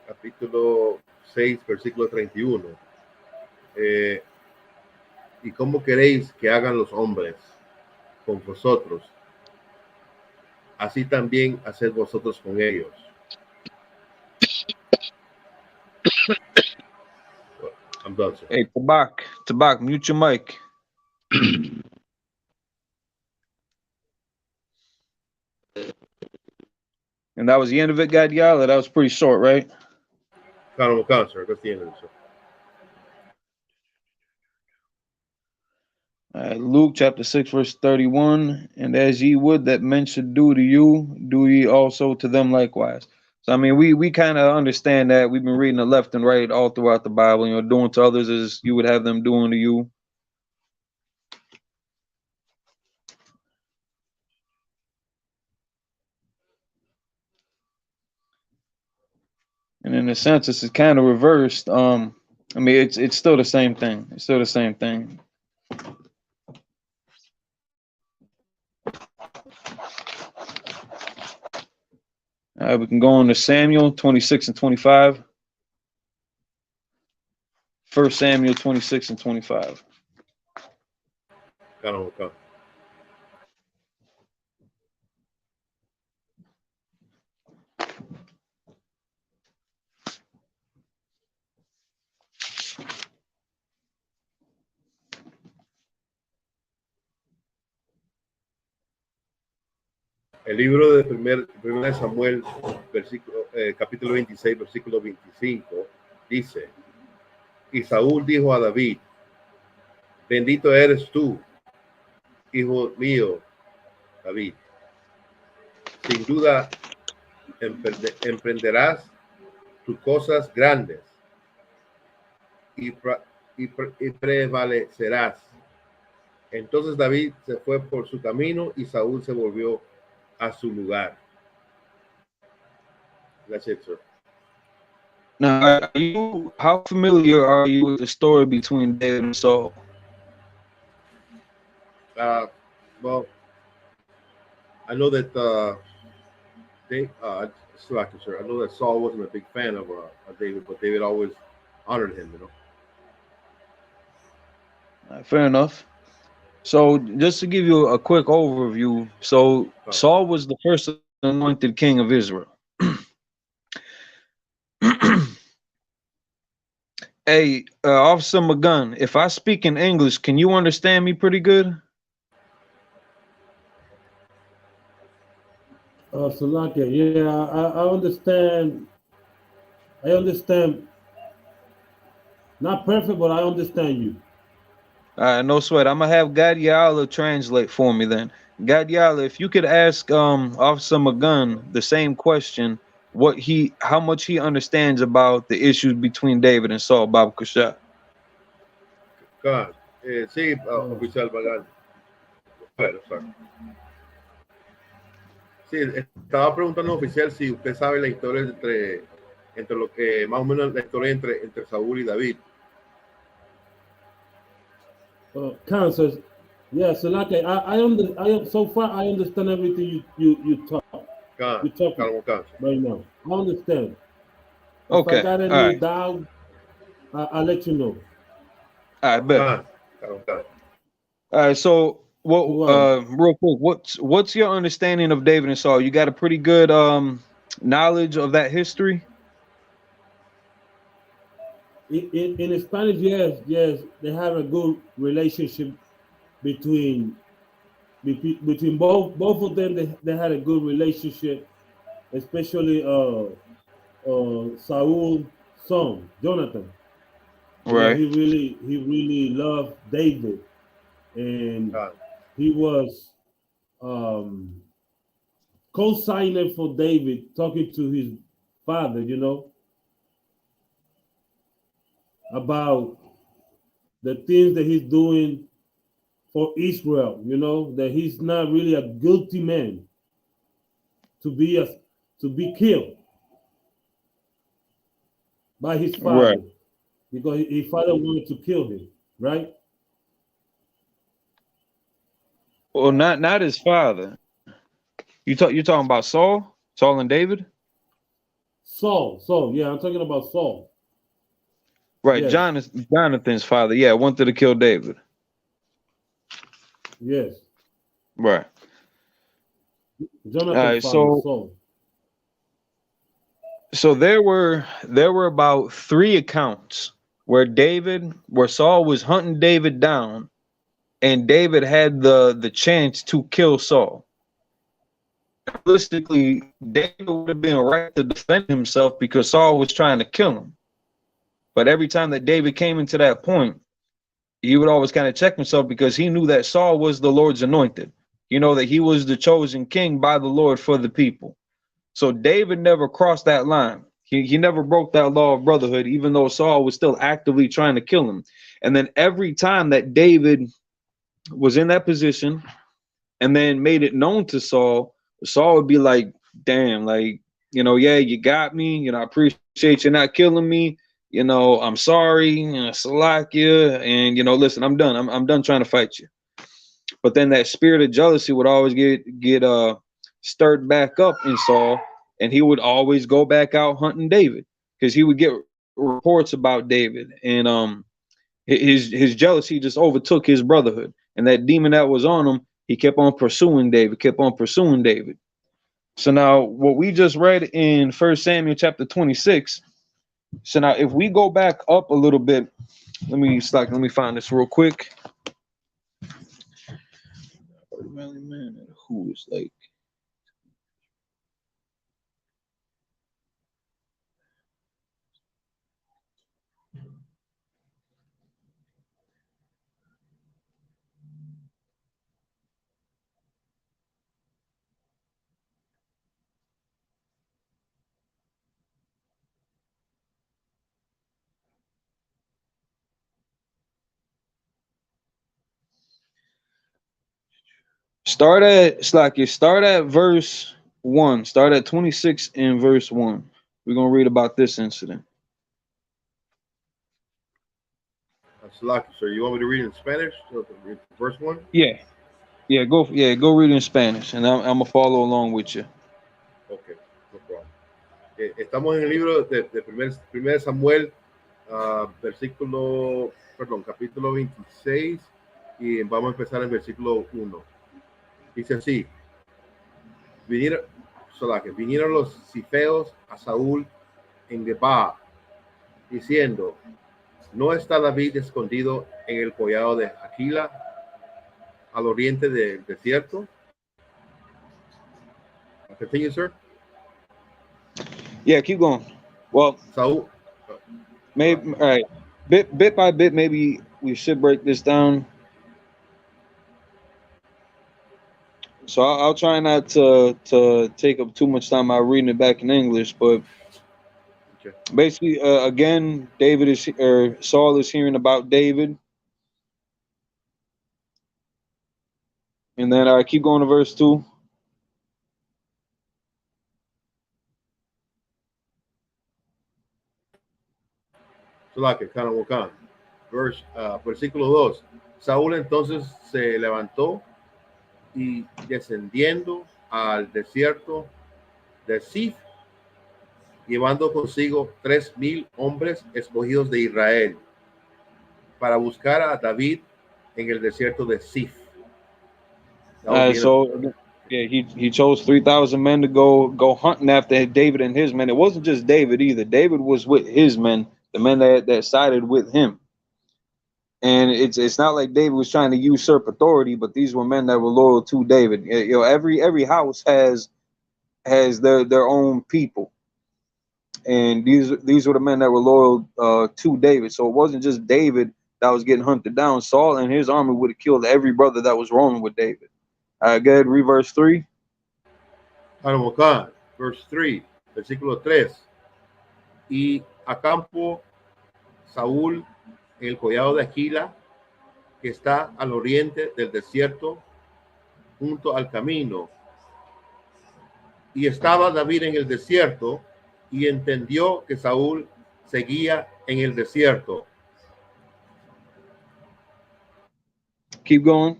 capítulo 6, versículo 31. ¿Y cómo queréis que hagan los hombres con vosotros? Así también haced vosotros con ellos. I'm done, sir. Hey, Tabak, mute your mic. And that was the end of it, Gadiala. That was pretty short, right? Come, sir. That's the end of it, sir. Luke chapter 6, verse 31. And as ye would that men should do to you, do ye also to them likewise. So, I mean, we kind of understand that. We've been reading the left and right all throughout the Bible. You know, doing to others as you would have them doing to you. And in a sense, this is kind of reversed. I mean, it's still the same thing. It's still the same thing. All right, we can go on to Samuel 26 and 25. 1 Samuel 26 and 25. Come. El libro de 1 Samuel, capítulo 26, versículo 25, dice, y Saúl dijo a David, bendito eres tú, hijo mío, David. Sin duda emprenderás tus cosas grandes y prevalecerás. Entonces David se fue por su camino y Saúl se volvió a su lugar. That's it, sir. Now, how familiar are you with the story between David and Saul? Well, I know that sir, I know that Saul wasn't a big fan of David, but David always honored him, you know. Fair enough. So, just to give you a quick overview, so Saul was the first anointed king of Israel. Hey, Officer Magun, if I speak in English, can you understand me pretty good? Salaki, yeah, I understand. I understand. Not perfect, but I understand you. No sweat. I'm gonna have Gadiala translate for me then. Gadiala, if you could ask Officer Magun the same question, how much he understands about the issues between David and Saul, Baba Kusha. Sí, oficial Magan. Bueno, sorry. Sí, estaba preguntando oficial si usted sabe la historia entre lo que más o menos la historia entre Saúl y David. Council, yeah, so like so far I understand everything you talk. You talking right now. I understand. Okay. If I got any doubt, I'll let you know. All right, bet. All right, so real quick, what's your understanding of David and Saul? You got a pretty good knowledge of that history? In Spanish, yes, they have a good relationship between between both of them, they had a good relationship, especially Saul's son Jonathan. You know, Right. he really loved David, and he was co-signing for David, talking to his father, you know, about the things that he's doing for Israel, you know, that he's not really a guilty man to be killed by his Right. father, because his father wanted to kill him, right? Well, not his father. You're talking about Saul and David? Saul, yeah, I'm talking about Saul. Right, Yes, Jonathan's father, yeah, wanted to kill David. yes. Right. All Jonathan's right, father, Saul. so there were about 3 accounts where Saul was hunting David down, and David had the chance to kill Saul. Realistically, David would have been right to defend himself because Saul was trying to kill him. But every time that David came into that point, he would always kind of check himself because he knew that Saul was the Lord's anointed. You know, that he was the chosen king by the Lord for the people. So David never crossed that line. He never broke that law of brotherhood, even though Saul was still actively trying to kill him. And then every time that David was in that position and then made it known to Saul, Saul would be like, damn, like, you know, yeah, you got me. You know, I appreciate you not killing me. You know, I'm sorry, you know, Salakia, and you know, listen, I'm done. I'm done trying to fight you. But then that spirit of jealousy would always get stirred back up in Saul, and he would always go back out hunting David because he would get reports about David, and his jealousy just overtook his brotherhood, and that demon that was on him, he kept on pursuing David. So now what we just read in 1 Samuel chapter 26. So now if we go back up a little bit, let me find this real quick. Who is like start at verse 1. Start at 26 in verse 1. We're gonna read about this incident. That's lucky. So you want me to read in Spanish? So the first one? Go read in Spanish, and I'm gonna follow along with you. Okay, no problem. Estamos en el libro de primer Samuel, capítulo 26, y vamos a empezar en versículo 1. Dice así: vinieron los cifeos a Saúl en Gebá, diciendo: ¿no está David escondido en el collado de Aquila, al oriente del desierto? Continue, sir. Yeah, keep going. Well, Saúl, maybe all right. Bit by bit, maybe we should break this down. So I'll try not to take up too much time by reading it back in English, but okay. Basically, again, Saul is hearing about David, and then I keep going to verse 2. Versículo 2. Saúl entonces se levantó y descendiendo al desierto de Zif, llevando consigo 3,000 hombres escogidos de Israel para buscar a David en el desierto de Zif. He chose 3,000 men to go hunting after David and his men. It wasn't just David either. David was with his men, the men that sided with him. And it's not like David was trying to usurp authority, but these were men that were loyal to David. You know, every house has their own people, and these were the men that were loyal to David. So it wasn't just David that was getting hunted down. Saul and his army would have killed every brother that was roaming with David. Go ahead, read verse 3. Acá, verse 3, versículo 3. Y acampó Saúl en el collado de Aquila, que está al oriente del desierto, junto al camino. Y estaba David en el desierto, y entendió que Saúl seguía en el desierto. Keep going.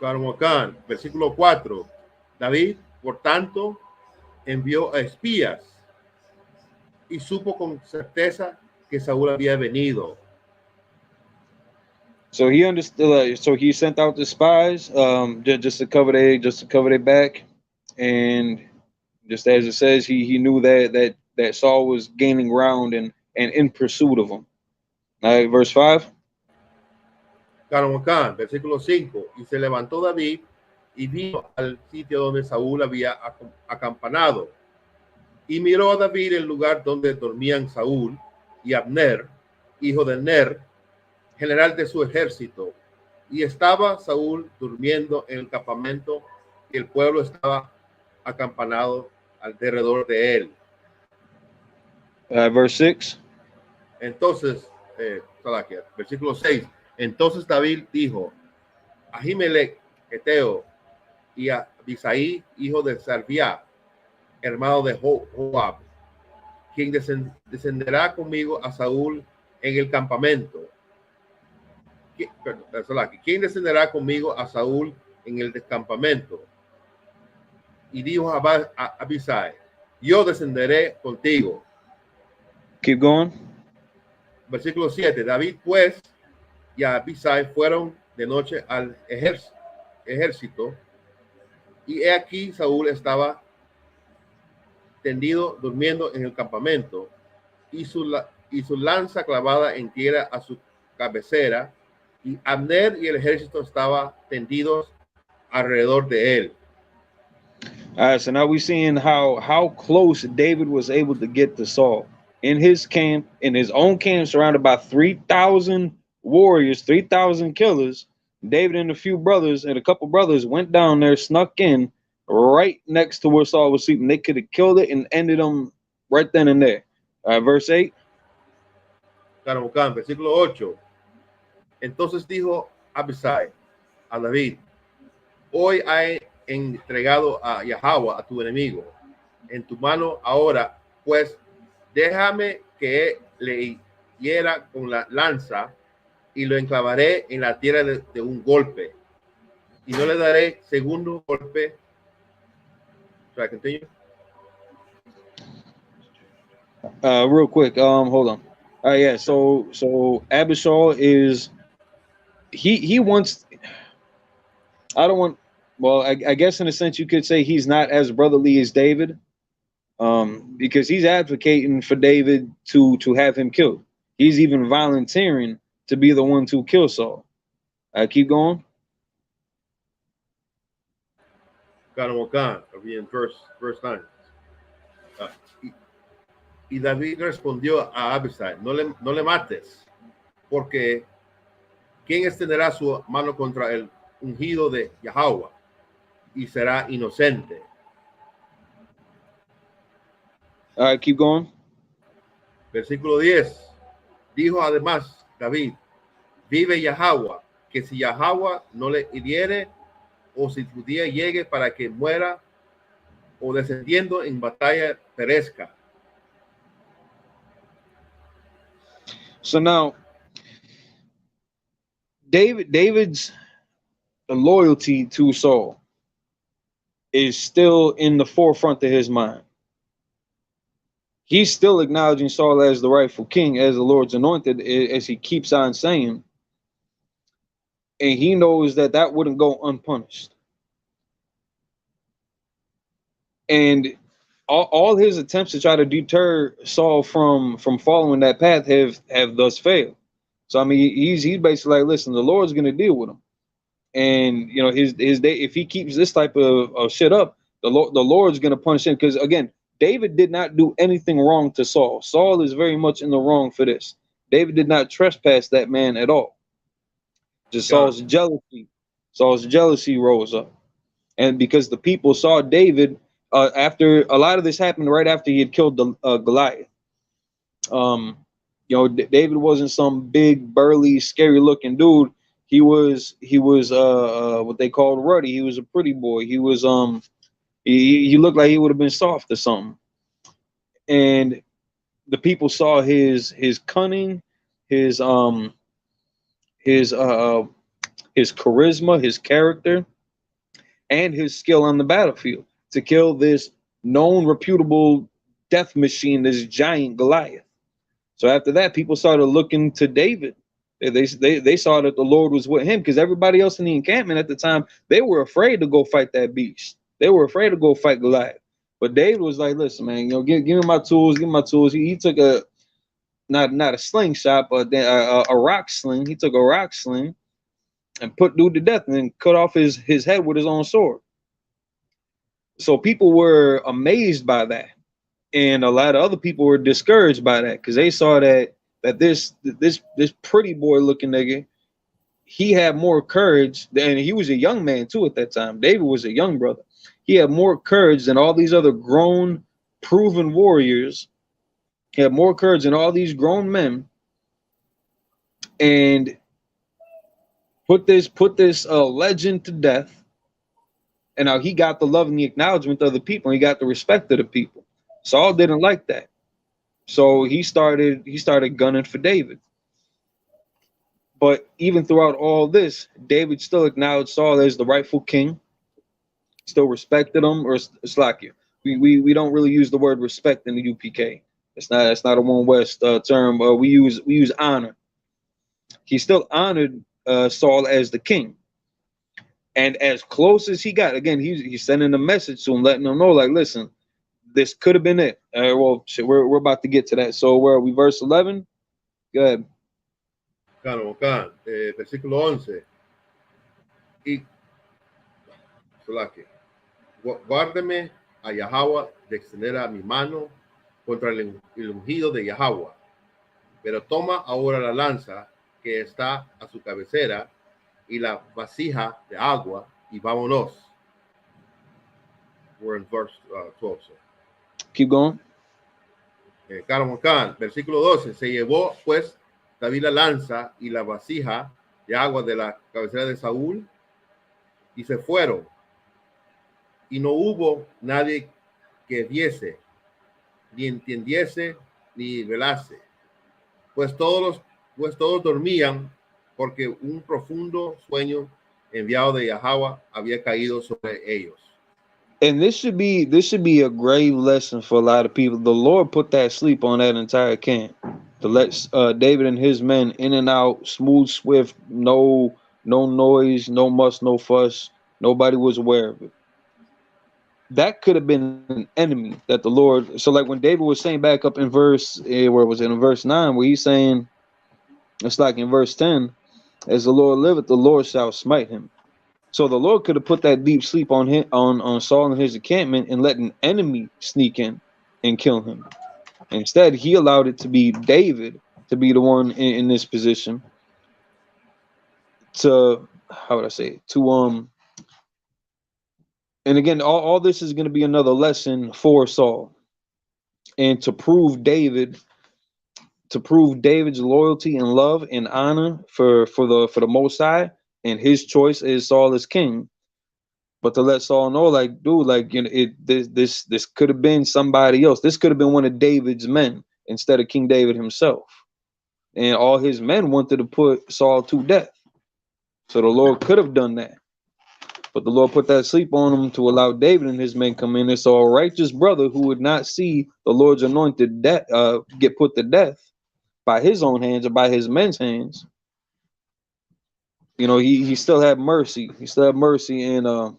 Carmocán, versículo 4. David, por tanto, envió a espías y supo con certeza que Saúl había venido. So he understood. So he sent out the spies, just to cover their back, and just as it says, he knew that Saul was gaining ground and in pursuit of him. Verse 5. Carmocán, versículo 5. Y se levantó David y vino al sitio donde Saúl había acampanado. Y miró a David el lugar donde dormían Saúl y Abner, hijo de Ner, general de su ejército. Y estaba Saúl durmiendo en el campamento y el pueblo estaba acampanado alrededor de él. Verse 6. Entonces, versículo 6. Entonces David dijo a Ahimelech, Eteo, y a Abisaí, hijo de Sarvia, hermano de Joab, quien descenderá conmigo a Saúl en el campamento. ¿Quién descenderá conmigo a Saúl en el campamento? Y dijo a Abisai, yo descenderé contigo. Keep going. Versículo 7. David pues y Abisai fueron de noche al ejército, y he aquí Saúl estaba tendido durmiendo en el campamento, y su lanza clavada en tierra a su cabecera, y Abner y el ejército estaban tendidos alrededor de él. All right, so now we're seeing how close David was able to get to Saul. In his camp, in his own camp, surrounded by 3,000 warriors, 3,000 killers, David and a couple brothers went down there, snuck in right next to where Saul was sleeping. They could have killed it and ended him right then and there. Verse 8. Versículo 8. Entonces dijo Abisai a David, hoy he entregado a Yahweh, a tu enemigo, en tu mano ahora, pues déjame que le hiera con la lanza y lo enclavaré en la tierra de un golpe, y no le daré segundo golpe. Should I continue? Real quick, hold on. Yeah, so Abishai is he wants. I don't want. Well, I guess in a sense you could say he's not as brotherly as David, because he's advocating for David to have him killed. He's even volunteering to be the one to kill Saul. Keep going. In verse 9. Y David respondió a Abisai, no le mates, porque ¿quién extenderá su mano contra el ungido de Yahweh y será inocente? All right, keep going. Versículo 10. Dijo además David, vive Yahweh, que si Yahweh no le hiriere, o si tu día llegue para que muera, o descendiendo en batalla perezca. So now, David's loyalty to Saul is still in the forefront of his mind. He's still acknowledging Saul as the rightful king, as the Lord's anointed, as he keeps on saying. And he knows that wouldn't go unpunished. And all his attempts to try to deter Saul from following that path have thus failed. So I mean, he's basically like, listen, the Lord's gonna deal with him, and you know his day. If he keeps this type of shit up, the Lord's gonna punish him. Because again, David did not do anything wrong to Saul. Saul is very much in the wrong for this. David did not trespass that man at all. Just Saul's jealousy rose up, and because the people saw David after a lot of this happened right after he had killed the Goliath. You know, David wasn't some big, burly, scary-looking dude. He was what they called ruddy. He was a pretty boy. He was he looked like he would have been soft or something. And the people saw his cunning, his charisma, his character, and his skill on the battlefield to kill this known, reputable death machine, this giant Goliath. So after that, people started looking to David. They saw that the Lord was with him, because everybody else in the encampment at the time, they were afraid to go fight that beast. They were afraid to go fight Goliath. But David was like, listen, man, you know, give me my tools, give me my tools. He took a not a slingshot, but a rock sling. He took a rock sling and put dude to death, and then cut off his head with his own sword. So people were amazed by that, and a lot of other people were discouraged by that, because they saw that this pretty boy looking nigga, he had more courage than, he was a young man too at that time. David was a young brother. He had more courage than all these other grown, proven warriors. He had more courage than all these grown men, and put this legend to death. And now he got the love and the acknowledgement of the people, and he got the respect of the people. Saul didn't like that, so he started gunning for David. But even throughout all this, David still acknowledged Saul as the rightful king, still respected him. Or Slakia, we don't really use the word respect in the UPK. It's not a One West term. We use honor. He still honored Saul as the king, and as close as he got. Again, he's sending a message to him, letting him know, like, listen, this could have been it. Well, shit, we're about to get to that. So where are we? Verse 11. Go ahead. Claro, acá, versículo 11. Y guárdeme a Yahweh de extender a mi mano contra el ungido de Yahweh. Pero toma ahora la lanza que está a su cabecera y la vasija de agua, y vámonos. We're in verse 12. So. Keep going. Versículo 12. Se llevó pues David la lanza y la vasija de agua de la cabecera de Saúl, y se fueron. Y no hubo nadie que viese, ni entendiese, ni velase. Pues todos dormían, porque un profundo sueño enviado de Yahweh había caído sobre ellos. And this should be a grave lesson for a lot of people. The Lord put that sleep on that entire camp to let David and his men in and out, smooth, swift, no noise, no muss, no fuss. Nobody was aware of it. That could have been an enemy that the Lord. So like when David was saying back up in verse, where was it, in verse 9, where he's saying, it's like in verse 10, as the Lord liveth, the Lord shall smite him. So the Lord could have put that deep sleep on him, on Saul and his encampment, and let an enemy sneak in and kill him. Instead, he allowed it to be David to be the one in this position to, how would I say it, to and again, all this is going to be another lesson for Saul, and to prove David's loyalty and love and honor for the Most High, and his choice is Saul as king. But to let Saul know, like, dude, like, you know, this could have been somebody else. This could have been one of David's men instead of King David himself. And all his men wanted to put Saul to death. So the Lord could have done that. But the Lord put that sleep on him to allow David and his men come in. And so a righteous brother who would not see the Lord's anointed get put to death by his own hands or by his men's hands, you know, he still had mercy. He still had mercy, and how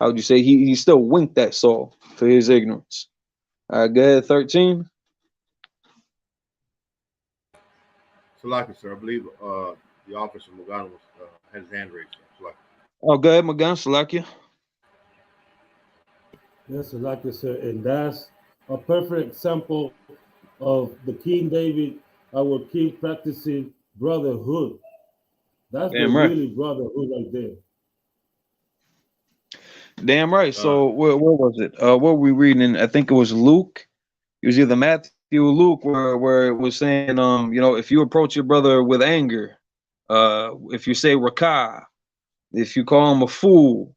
would you say, he still winked at Saul for his ignorance. All right, go ahead, 13. Salaki, sir. I believe the officer Mugan has his hand raised. Salaki. Oh, go ahead, Magan, Salakia. Yes, like I said, and that's a perfect example of the King David, our king practicing brotherhood. That's the Damn right. really brotherhood right there. Damn right. So where was it? What were we reading? I think it was Luke. It was either Matthew or Luke where it was saying, if you approach your brother with anger, if you say rakah, if you call him a fool,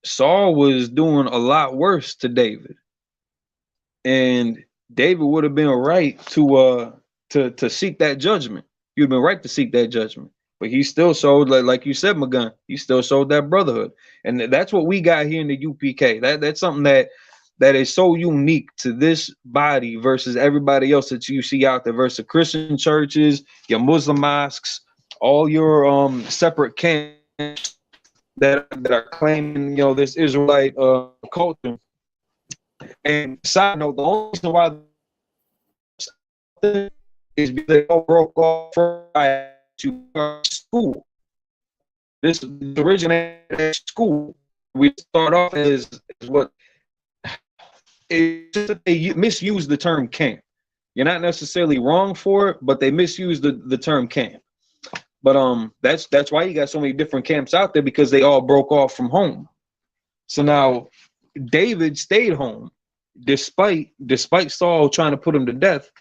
Saul was doing a lot worse to David. And David would have been right to seek that judgment. You'd been right to seek that judgment. But he still showed, like you said, Magun, he still showed that brotherhood. And that's what we got here in the UPK. That's something that is so unique to this body versus everybody else that you see out there, versus Christian churches, your Muslim mosques, all your separate camps that are claiming, this Israelite culture. And side note, the only reason why is because they all broke off to school. This originated at school. We start off as what they misuse the term camp. You're not necessarily wrong for it, but they misuse the term camp. But that's why you got so many different camps out there, because they all broke off from home. So now David stayed home despite Saul trying to put him to death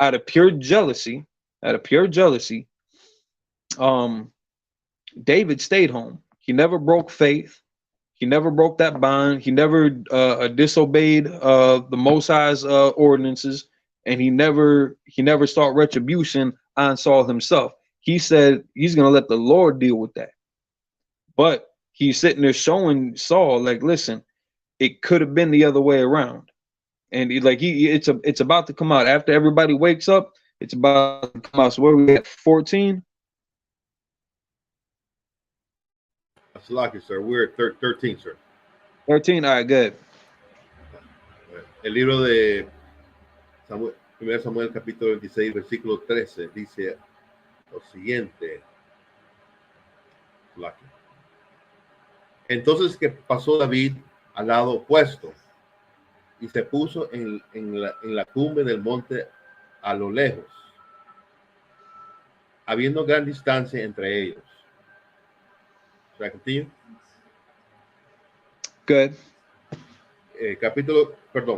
out of pure jealousy. David stayed home. He never broke faith. He never broke that bond. He never disobeyed the Most High's ordinances, and he never sought retribution on Saul himself. He said he's going to let the Lord deal with that. But he's sitting there showing Saul, like, listen, it could have been the other way around. And it's about to come out after everybody wakes up. It's about to come out. So where we at? 14. That's lucky, sir. We're at 13, sir. 13. All right, good. El libro de Samuel, 1 Samuel capítulo 26, versículo 13 dice lo siguiente. Lucky. Entonces que pasó David al lado opuesto y se puso en la cumbre del monte a lo lejos, habiendo gran distancia entre ellos. Should I continue? Good.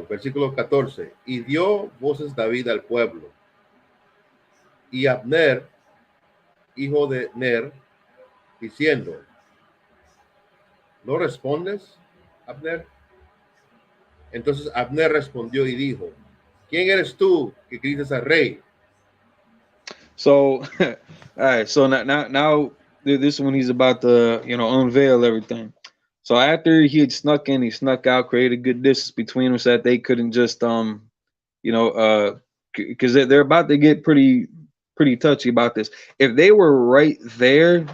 Versículo 14. Y dio voces David al pueblo. Y Abner, hijo de Ner, diciendo, ¿no respondes, Abner? Entonces Abner respondió y dijo, ¿quién eres tú que gritas al rey? So, all right. So now this one he's about to unveil everything. So after he had snuck in, he snuck out, created good distance between them so that they couldn't just because they're about to get pretty touchy about this. If they were right there,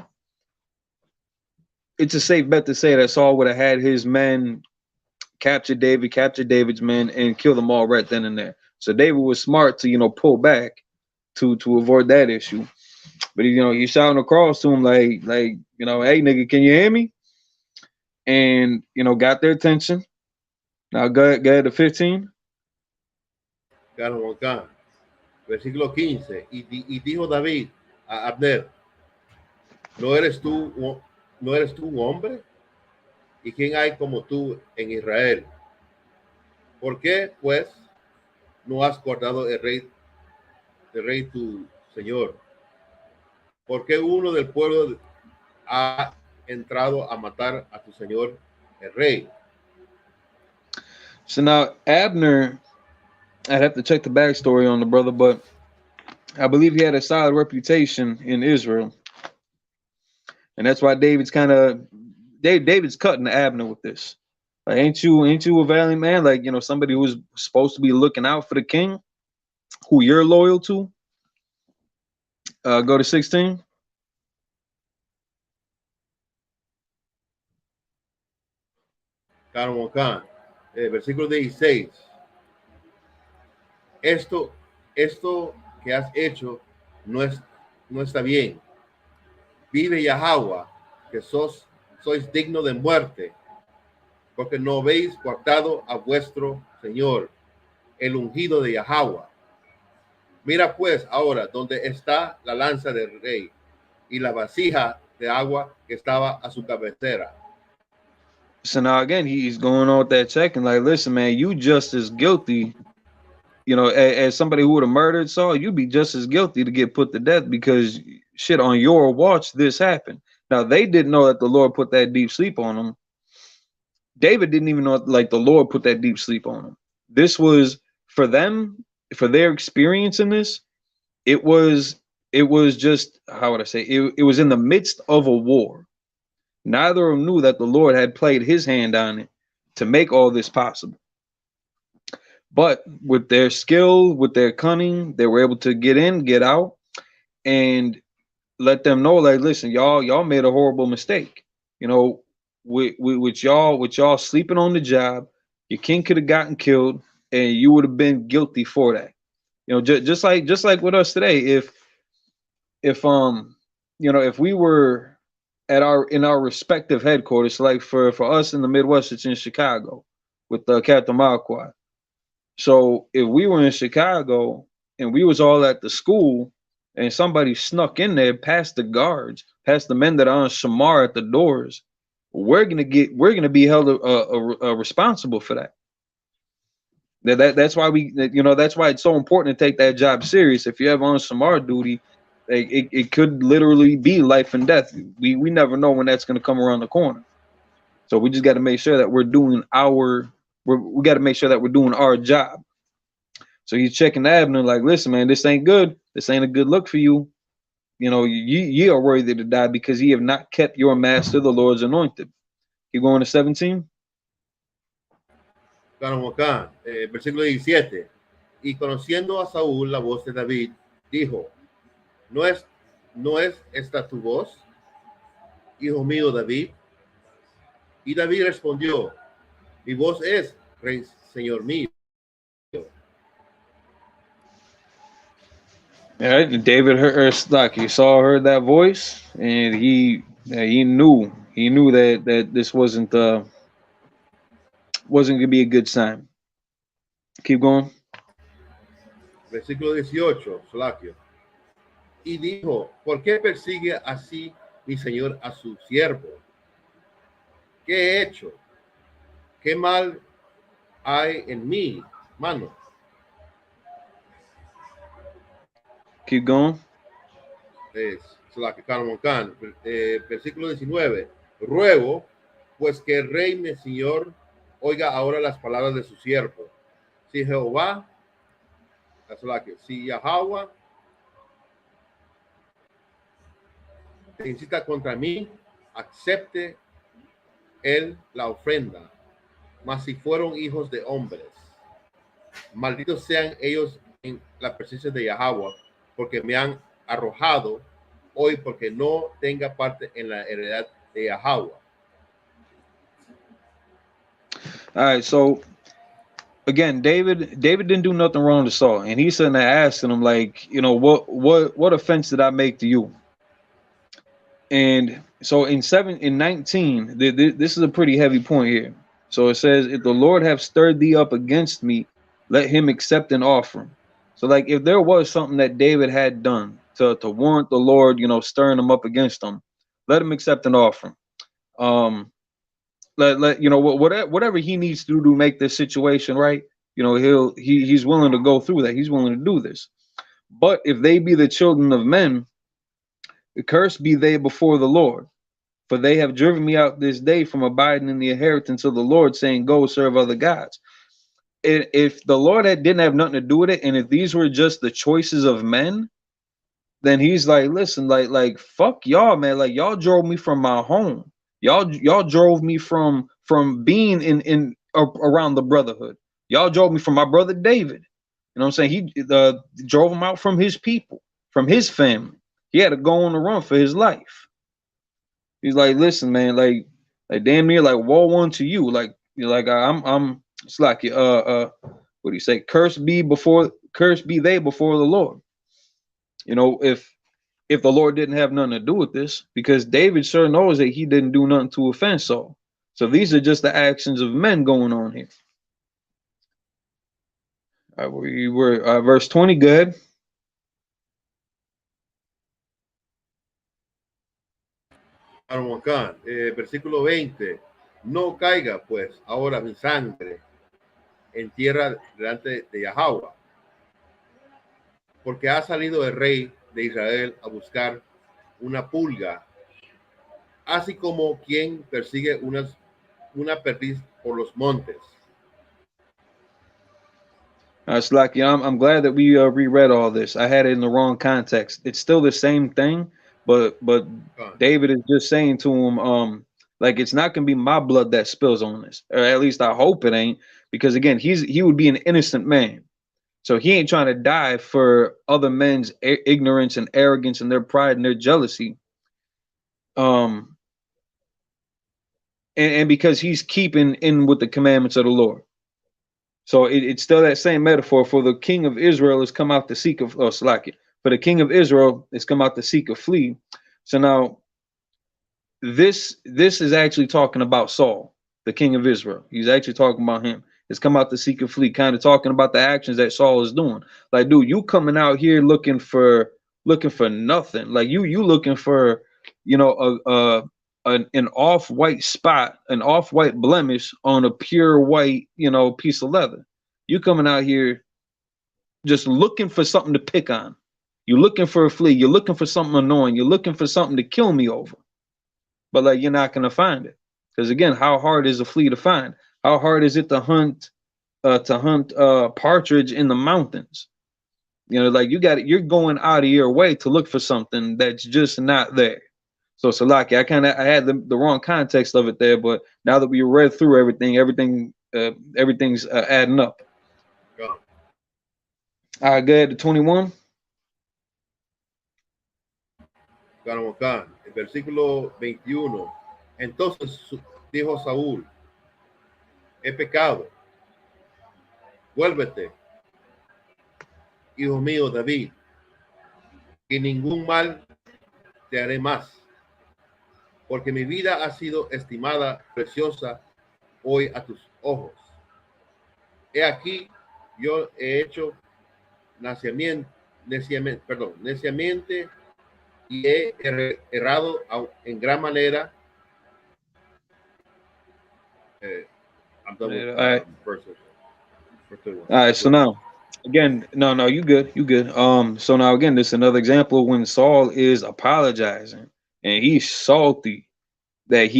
it's a safe bet to say that Saul would have had his men capture David's men, and kill them all right then and there. So David was smart to pull back to avoid that issue. But you're shouting across to him like hey nigga, can you hear me? And got their attention. Now go ahead to 15. Versículo 15. Y dijo David a Abner, ¿no eres tú un hombre? ¿Y quién hay como tú en Israel? ¿Por qué, pues, no has guardado el rey tu señor? ¿Por qué uno del pueblo ha entrado a matar a tu señor el rey? So now Abner, I'd have to check the backstory on the brother, but I believe he had a solid reputation in Israel, and that's why David's cutting Abner with this. Like, ain't you a valiant man? Like, somebody who's supposed to be looking out for the king, who you're loyal to. Go to 16. Versículo 16. Esto que has hecho no está bien. Vive Yahweh, que sois digno de muerte, porque no habéis guardado a vuestro Señor, el ungido de Yahweh. Mira pues ahora donde está la lanza del rey y la vasija de agua que estaba a su cabecera. So now again, he's going on with that check and like, listen, man, you just as guilty, you know, as somebody who would have murdered Saul, you'd be just as guilty to get put to death because shit, on your watch, this happened. Now they didn't know that the Lord put that deep sleep on them. David didn't even know like the Lord put that deep sleep on him. This was for them, for their experience in this. It was just, how would I say, it was in the midst of a war. Neither of them knew that the Lord had played his hand on it to make all this possible. But with their skill, with their cunning, they were able to get in, get out, and let them know, like, listen, y'all made a horrible mistake. You know, with y'all sleeping on the job, your king could have gotten killed, and you would have been guilty for that. You know, just like with us today, if you know, if we were in our respective headquarters, like for us in the Midwest, it's in Chicago with Captain Marquardt. So if we were in Chicago and we was all at the school and somebody snuck in there past the guards, past the men that are on Shamar at the doors, we're gonna be held responsible for that. That's why that's why it's so important to take that job serious. If you have on Shamar duty, it could literally be life and death. We never know when that's going to come around the corner. So we just got to make sure that we're doing we got to make sure that we're doing our job. So he's checking Abner like, listen, man, this ain't good. This ain't a good look for you. You know, you are worthy to die because ye have not kept your master, the Lord's anointed. Keep going to 17. Acá, versículo 17. Y conociendo a Saúl la voz de David, dijo, ¿No es esta tu voz, hijo mío David? Y David respondió, mi voz es, rey, señor mío. Yeah, David heard that voice, and he knew that this wasn't going to be a good sign. Keep going. Versículo 18, Solakio. Y dijo, ¿por qué persigue así mi señor a su siervo? ¿Qué he hecho? ¿Qué mal hay en mí, mano? Keep going. Versículo 19. Ruego, pues que el rey mi señor oiga ahora las palabras de su siervo. Si Jehová, si Yahweh te incita contra mí, acepte él la ofrenda. Mas si fueron hijos de hombres, malditos sean ellos en la presencia de Yahweh, porque me han arrojado hoy, porque no tenga parte en la heredad de Yahweh. All right, so again, David didn't do nothing wrong to Saul, and he's sitting there asking him, like, you know, what offense did I make to you? And so in 19, this is a pretty heavy point here. So it says, if the Lord have stirred thee up against me, let him accept an offering. So like if there was something that David had done to warrant the Lord, you know, stirring him up against him, let him accept an offering. Let you know, whatever he needs to do to make this situation right, you know, he's willing to go through that. He's willing to do this. But if they be the children of men, cursed be they before the Lord, for they have driven me out this day from abiding in the inheritance of the Lord, saying, go serve other gods. If the Lord didn't have nothing to do with it, and if these were just the choices of men, then he's like, listen, like fuck y'all, man. Like y'all drove me from my home. Y'all drove me from being in around the brotherhood. Y'all drove me from my brother David. You know what I'm saying? He drove him out from his people, from his family. He had to go on the run for his life. He's like, listen, man, like damn near like woe unto you. Like you're like I'm. It's like what do you say? Cursed be they before the Lord. You know, if the Lord didn't have nothing to do with this, because David sure knows that he didn't do nothing to offend Saul. So these are just the actions of men going on here. We were verse 20, good. Versículo 20. No caiga pues ahora mi sangre en tierra delante de Yahweh, porque ha salido el rey de Israel a buscar una pulga, así como quien persigue una perdiz por los montes. Slacky, I'm glad that we reread all this. I had it in the wrong context. It's still the same thing, but David is just saying to him, like, it's not gonna be my blood that spills on this, or at least I hope it ain't, because again, he would be an innocent man, so he ain't trying to die for other men's ignorance and arrogance and their pride and their jealousy. And because he's keeping in with the commandments of the Lord. So it's still that same metaphor. For the king of Israel has come out to seek a Slack. For the king of Israel has come out to seek a flee. So now this is actually talking about Saul, the king of Israel. He's actually talking about him. He's come out to seek a flee, kind of talking about the actions that Saul is doing. Like, dude, you coming out here looking for nothing. Like you looking for, you know, an off-white spot, an off-white blemish on a pure white, you know, piece of leather. You coming out here just looking for something to pick on. You're looking for a flea. You're looking for something annoying. You're looking for something to kill me over. But like, you're not gonna find it, because again, how hard is a flea to find? How hard is it to hunt partridge in the mountains? You know, like you're going out of your way to look for something that's just not there. So Salaki, I had the wrong context of it there, but now that we read through everything's adding up. Go. All right, go ahead to 21. Acá, el versículo 21. Entonces dijo Saúl, he pecado, vuélvete, hijo mío David, que ningún mal te haré más, porque mi vida ha sido estimada preciosa hoy a tus ojos. He aquí, yo he hecho neciamente y he errado en gran manera. I'm done with verses. All right, so now again, no, you good. So now again, this is another example when Saul is apologizing and he's salty that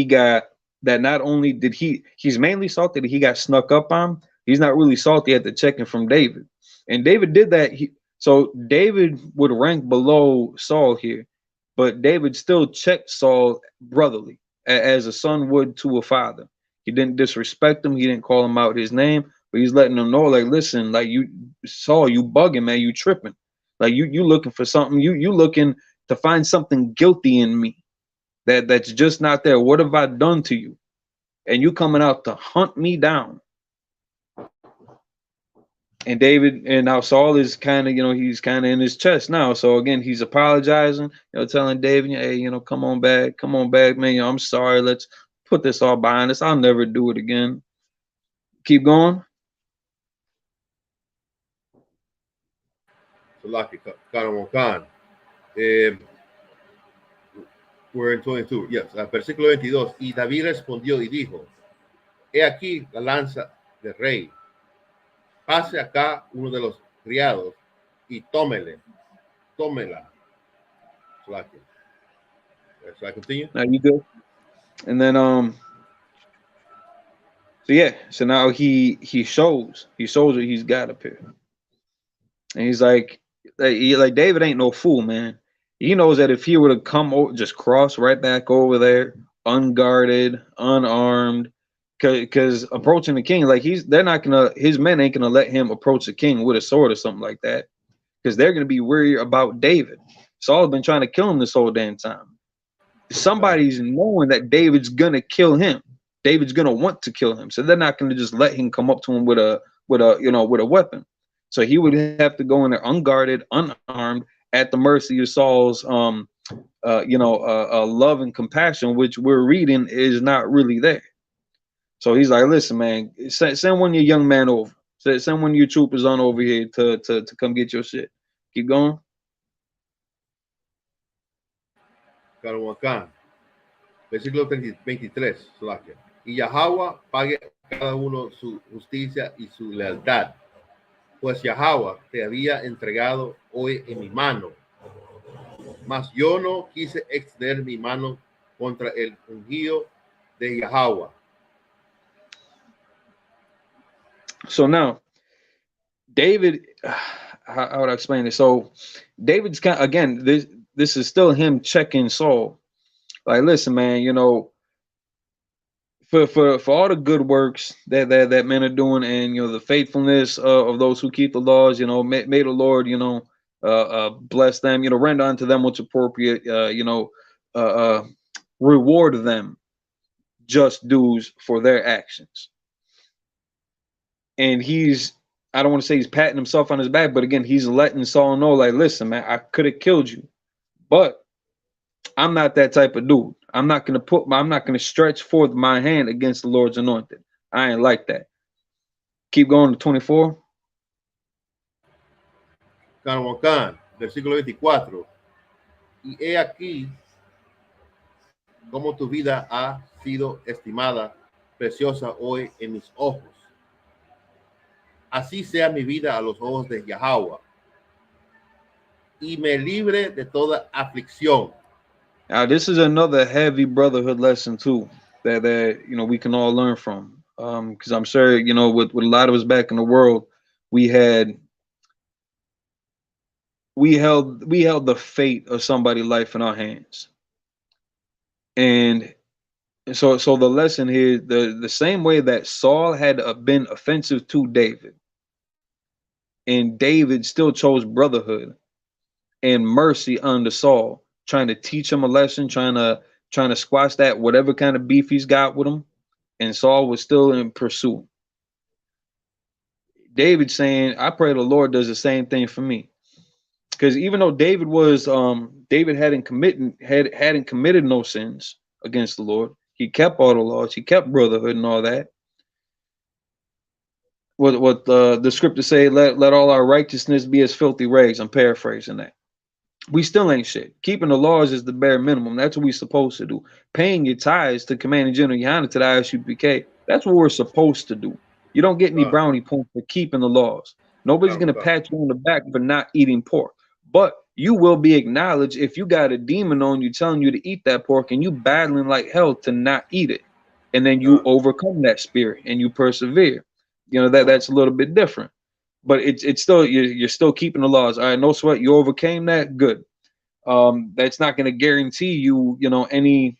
not only did he's mainly salty that he got snuck up on. He's not really salty at the checking from David, and David did that. So David would rank below Saul here, but David still checked Saul brotherly, as a son would to a father. He didn't disrespect him. He didn't call him out his name, but he's letting him know, like, listen, like, you Saul, you bugging, man, you tripping. Like, you looking for something. You looking to find something guilty in me that's just not there. What have I done to you? And you coming out to hunt me down. And David, and now Saul is kind of, he's kind of in his chest now. So again, he's apologizing, telling David, hey, come on back, man. I'm sorry. Let's put this all behind us. I'll never do it again. Keep going. So lucky, Khan. We're in 22. Yes, versículo 22. Y David respondió y dijo, he aquí la lanza del rey. Pase acá uno de los criados y tómela. So I continue. Now you good. And then so now he shows what he's got up here. And he's like David ain't no fool, man. He knows that if he were to come over, just cross right back over there, unguarded, unarmed, because approaching the king, like his men ain't gonna let him approach the king with a sword or something like that, because they're gonna be worried about David. Saul's been trying to kill him this whole damn time. Somebody's knowing that David's gonna kill him. David's gonna want to kill him, so they're not gonna just let him come up to him with a weapon. So he would have to go in there unguarded, unarmed, at the mercy of Saul's love and compassion, which we're reading is not really there. So he's like, listen, man, send one of your young men over. Send one of your troopers on over here to come get your shit. Keep going. Carhuancán, versículo 23, Slakia. Y Yahweh pague a cada uno su justicia y su lealtad, pues Yahweh te había entregado hoy en mi mano. Mas yo no quise extender mi mano contra el ungido de Yahweh. So now, David, how would I explain it? So David's again, this is still him checking Saul. Like, listen, man, you know, for all the good works that men are doing, and you know the faithfulness of those who keep the laws, you know, may the Lord, you know, bless them, you know, render unto them what's appropriate, reward them just dues for their actions. And I don't want to say he's patting himself on his back, but again, he's letting Saul know, like, listen, man, I could have killed you, but I'm not that type of dude. I'm not gonna stretch forth my hand against the Lord's anointed. I ain't like that. Keep going to 24. Carhuancán, versículo 24. Y he aquí como tu vida ha sido estimada, preciosa hoy en mis ojos. Así sea mi vida a los ojos de Yahweh, y me libre de toda aflicción. Now, this is another heavy brotherhood lesson too that you know we can all learn from. Because I'm sure, you know, with a lot of us back in the world, we held the fate of somebody's life in our hands. And so the lesson here, the same way that Saul had been offensive to David, and David still chose brotherhood and mercy under Saul, trying to teach him a lesson, trying to squash that whatever kind of beef he's got with him, and Saul was still in pursuit. David saying, I pray the Lord does the same thing for me. Because even though David hadn't committed no sins against the Lord, he kept all the laws, he kept brotherhood and all that. What the scriptures say, let all our righteousness be as filthy rags. I'm paraphrasing that. We still ain't shit. Keeping the laws is the bare minimum. That's what we're supposed to do. Paying your tithes to Commanding General Yana to the ISUPK, that's what we're supposed to do. You don't get any brownie points for keeping the laws. Nobody's going to pat you on the back for not eating pork. But you will be acknowledged if you got a demon on you telling you to eat that pork and you battling like hell to not eat it. And then you overcome that spirit and you persevere. You know, that's a little bit different. But it's still, you're still keeping the laws. All right, no sweat. You overcame that. Good. That's not going to guarantee you, you know, any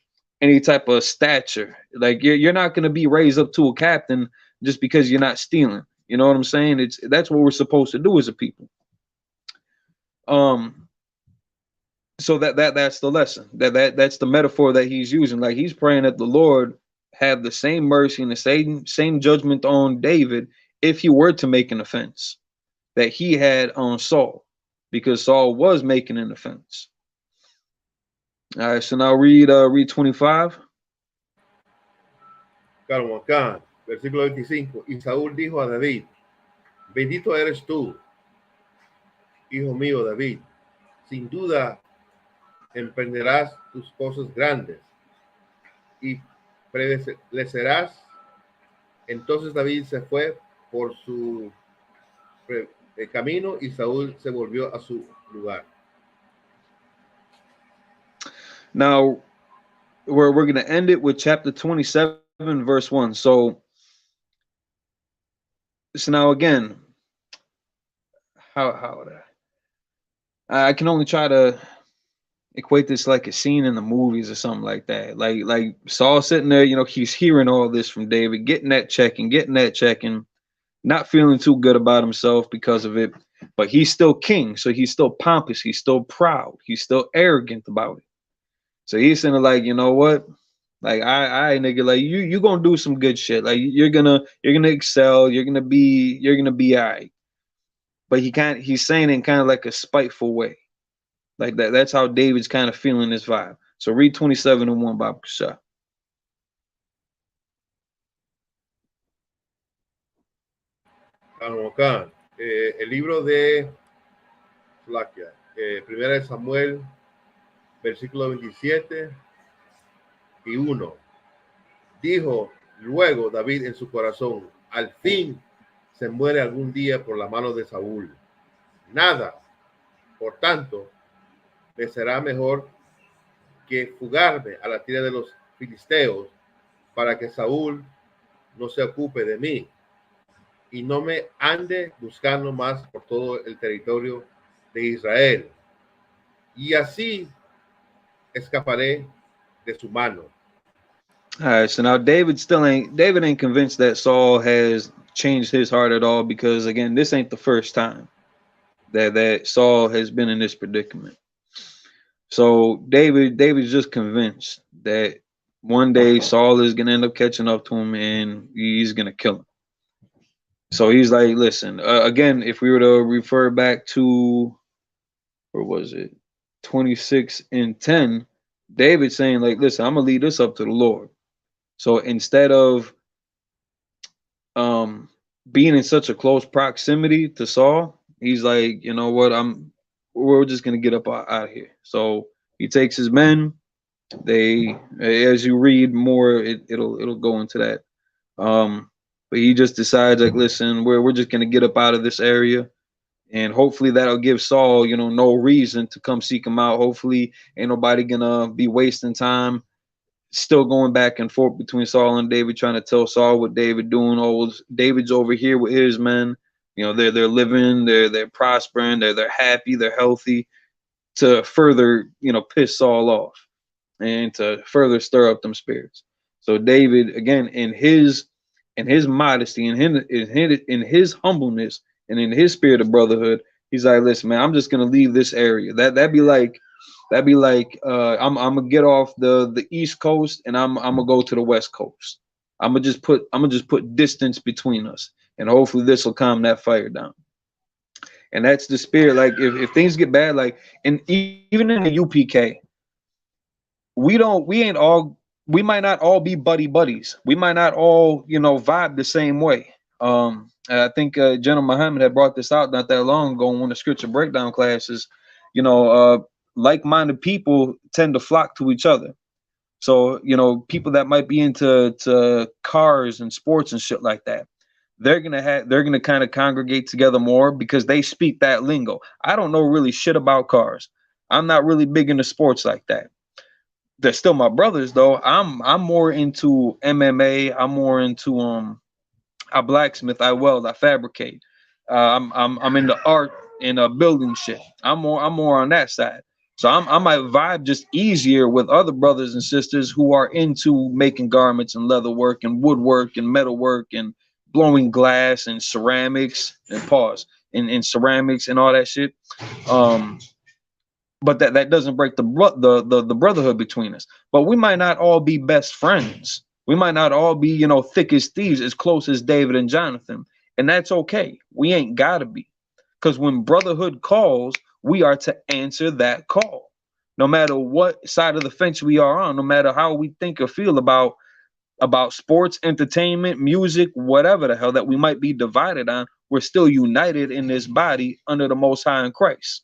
type of stature. Like you're not going to be raised up to a captain just because you're not stealing. You know what I'm saying? That's what we're supposed to do as a people. So that's the lesson. That's the metaphor that he's using. Like he's praying that the Lord have the same mercy and the same judgment on David if he were to make an offense that he had on Saul, because Saul was making an offense. All right, so now read 25. Carhuancán, versículo 25. Y Saúl dijo a David, bendito eres tú, hijo mío David, sin duda emprenderás tus cosas grandes y prevalecerás. Entonces David se fue por su camino y Saúl se volvió a su lugar. Now we're going to end it with chapter 27, verse 1. So now again, how would I can only try to equate this like a scene in the movies or something like that. Like Saul sitting there, you know, he's hearing all this from David, getting that checking, not feeling too good about himself because of it, but he's still king, so he's still pompous, he's still proud, he's still arrogant about it. So he's saying like, you know what? Like I nigga, like you gonna do some good shit. Like you're gonna excel, you're gonna be all right. But he's saying it in kind of like a spiteful way. Like that. That's how David's kind of feeling this vibe. So read 27:1, Bob Kasha. Acá, el libro de Flaquia, Primera de Samuel, versículo 27 y 1. Dijo luego David en su corazón, al fin se muere algún día por la mano de Saúl. Nada, por tanto, me será mejor que fugarme a la tierra de los filisteos para que Saúl no se ocupe de mí y no me ande buscando más por todo el territorio de Israel. Y así escaparé de su mano. All right, so now David ain't convinced that Saul has changed his heart at all, because again, this ain't the first time that Saul has been in this predicament. So David's just convinced that one day Saul is gonna end up catching up to him and he's gonna kill him. So he's like, listen, again, if we were to refer back to, where was it, 26:10, David's saying like, listen, I'm gonna lead this up to the Lord. So instead of being in such a close proximity to Saul, he's like, you know what, we're just gonna get up out of here. So he takes his men. They, as you read more, it'll go into that. But he just decides like, listen, we're just gonna get up out of this area, and hopefully that'll give Saul, no reason to come seek him out. Hopefully ain't nobody gonna be wasting time still going back and forth between Saul and David, trying to tell Saul what David doing. Oh, David's over here with his men. They're living, they're prospering, they're happy, they're healthy, to further, piss Saul off and to further stir up them spirits. So David, again, in his modesty, in his humbleness, and in his spirit of brotherhood, he's like, listen, man, I'm just gonna leave this area. That'd be like I'm gonna get off the East Coast and I'm gonna go to the West Coast. I'm gonna just put distance between us, and hopefully this will calm that fire down. And that's the spirit. Like if things get bad, like, and even in the UPK, we might not all be buddies. We might not all, vibe the same way. I think General Muhammad had brought this out not that long ago in one of the scripture breakdown classes. Like-minded people tend to flock to each other. So, people that might be into cars and sports and shit like that, they're gonna kind of congregate together more because they speak that lingo. I don't know really shit about cars. I'm not really big into sports like that. They're still my brothers though. I'm more into MMA. I'm more into I blacksmith, I weld, I fabricate. I'm into art and building shit. I'm more on that side. So I might vibe just easier with other brothers and sisters who are into making garments and leather work and woodwork and metal work and blowing glass and ceramics and ceramics and all that shit. But that doesn't break the brotherhood between us. But we might not all be best friends. We might not all be, thick as thieves, as close as David and Jonathan. And that's okay. We ain't gotta be. Because when brotherhood calls, we are to answer that call. No matter what side of the fence we are on, no matter how we think or feel about sports, entertainment, music, whatever the hell that we might be divided on, we're still united in this body under the Most High in Christ.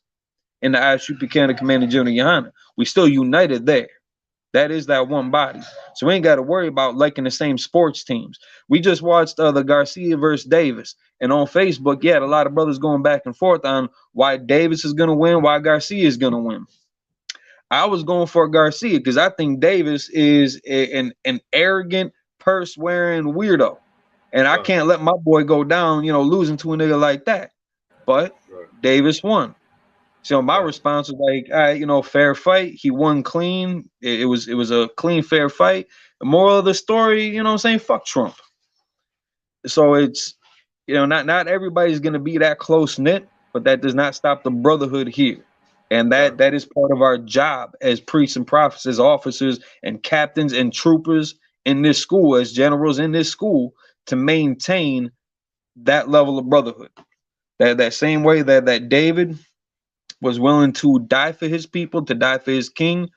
In the ISUPK Commander General Yohana, we still united there. That is that one body. So we ain't got to worry about liking the same sports teams. We just watched the Garcia versus Davis. And on Facebook, a lot of brothers going back and forth on why Davis is going to win, why Garcia is going to win. I was going for Garcia because I think Davis is an arrogant, purse-wearing weirdo. And I can't let my boy go down, losing to a nigga like that. But Davis won. So my response was like, all right, fair fight. He won clean. It was a clean, fair fight. The moral of the story, I'm saying, fuck Trump. So it's, not everybody's gonna be that close knit, but that does not stop the brotherhood here. And that is part of our job as priests and prophets, as officers and captains and troopers in this school, as generals in this school, to maintain that level of brotherhood. That same way that David was willing to die for his people, to die for his king,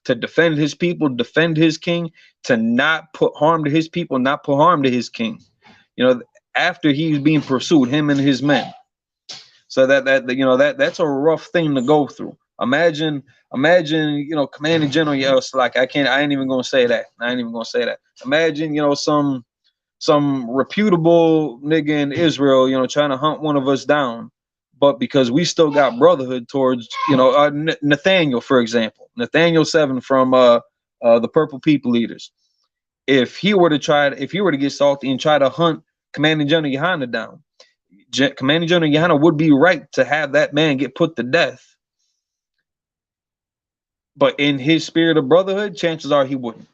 to defend his people, defend his king, to not put harm to his people, not put harm to his king. You know, after he's being pursued, him and his men. So that's a rough thing to go through. Imagine, Commanding General, it's like I ain't even gonna say that. Imagine, some reputable nigga in Israel, trying to hunt one of us down, but because we still got brotherhood towards, Nathaniel, for example, Nathaniel 7 from the Purple People Eaters. If he were to get salty and try to hunt Commanding General Yohanan down, Commanding General Yohanan would be right to have that man get put to death. But in his spirit of brotherhood, chances are he wouldn't.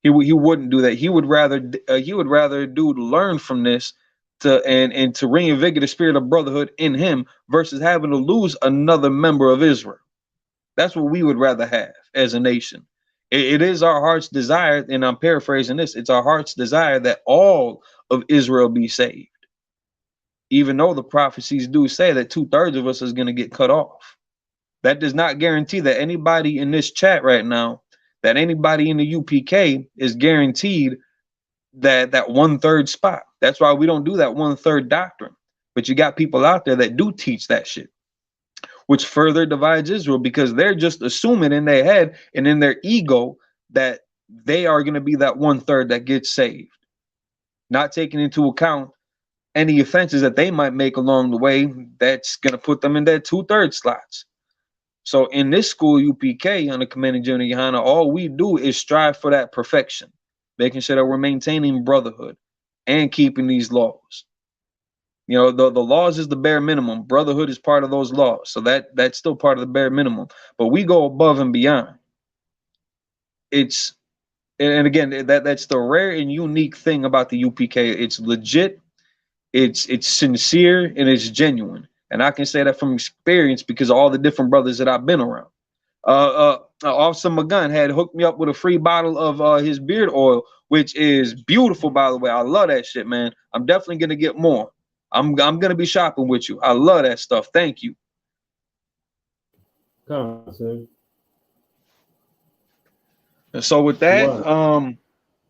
He wouldn't do that. He would rather do to learn from this and to reinvigorate the spirit of brotherhood in him versus having to lose another member of Israel. That's what we would rather have as a nation. It is our heart's desire, and I'm paraphrasing this. It's our heart's desire that all of Israel be saved, even though the prophecies do say that 2/3 of us is going to get cut off. That does not guarantee that anybody in this chat right now, that anybody in the UPK is guaranteed that 1/3 spot. That's why we don't do that 1/3 doctrine. But you got people out there that do teach that shit, which further divides Israel because they're just assuming in their head and in their ego that they are going to be that 1/3 that gets saved, not taking into account any offenses that they might make along the way that's going to put them in that 2/3 slots. So in this school, UPK, under Commanding General Yohanan, all we do is strive for that perfection, making sure that we're maintaining brotherhood and keeping these laws. The laws is the bare minimum. Brotherhood is part of those laws. So that's still part of the bare minimum. But we go above and beyond. And again, that's the rare and unique thing about the UPK. It's legit, it's sincere, and it's genuine. And I can say that from experience because of all the different brothers that I've been around. Officer McGunn had hooked me up with a free bottle of his beard oil, which is beautiful, by the way. I love that shit, man. I'm definitely gonna get more. I'm gonna be shopping with you. I love that stuff. Thank you. Come on, sir. And so with that,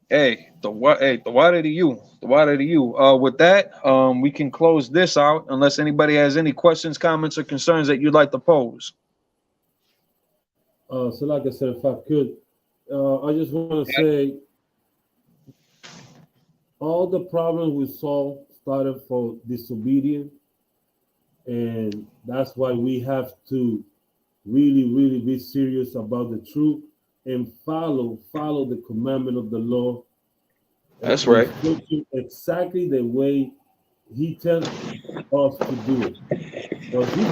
the water to you. With that, we can close this out unless anybody has any questions, comments, or concerns that you'd like to pose. So like I said, if I could, I just want to say all the problems we saw started for disobedience, and that's why we have to really be serious about the truth and follow the commandment of the Lord. That's right. Exactly the way he tells us to do it.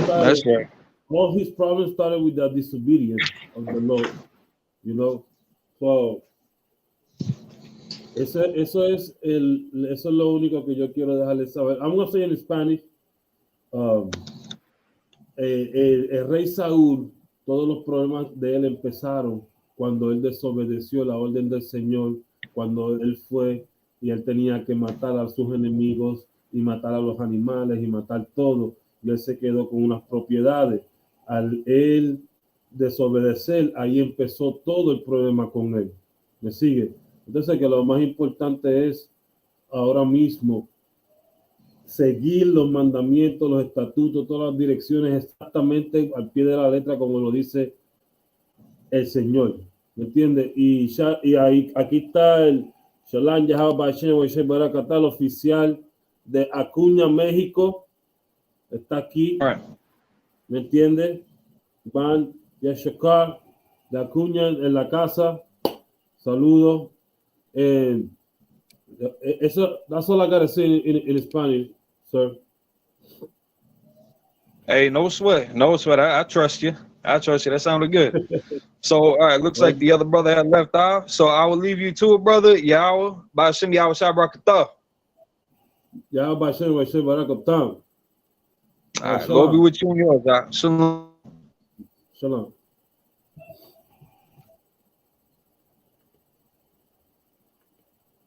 That's right. All his problems started with the disobedience of the Lord, So, eso es lo único que yo quiero dejarles saber. I'm going to say in Spanish, el rey Saúl, todos los problemas de él empezaron cuando él desobedeció la orden del Señor, cuando él fue y él tenía que matar a sus enemigos y matar a los animales y matar todo, y él se quedó con unas propiedades. Al él desobedecer, ahí empezó todo el problema con él. ¿Me sigue? Entonces, que lo más importante es ahora mismo seguir los mandamientos, los estatutos, todas las direcciones exactamente al pie de la letra como lo dice el Señor. ¿Me entiendes? Y aquí está el Shalom Yahweh Hashem Barakatah, el oficial de Acuña, México. Está aquí. Right. ¿Me entiendes? Van Yashakar de Acuña en la casa. Saludos. That's all I gotta say in Spanish, sir. Hey, no sweat. I trust you. That sounded good. So, all right, looks like the other brother had left off. So I will leave you to it, brother. Yahweh, Ba'ashem Yahweh Shabrakatah. Yahweh Ba'ashem Yahweh Shabrakatah. All right, Lord be with you and yours. Shalom. Shalom.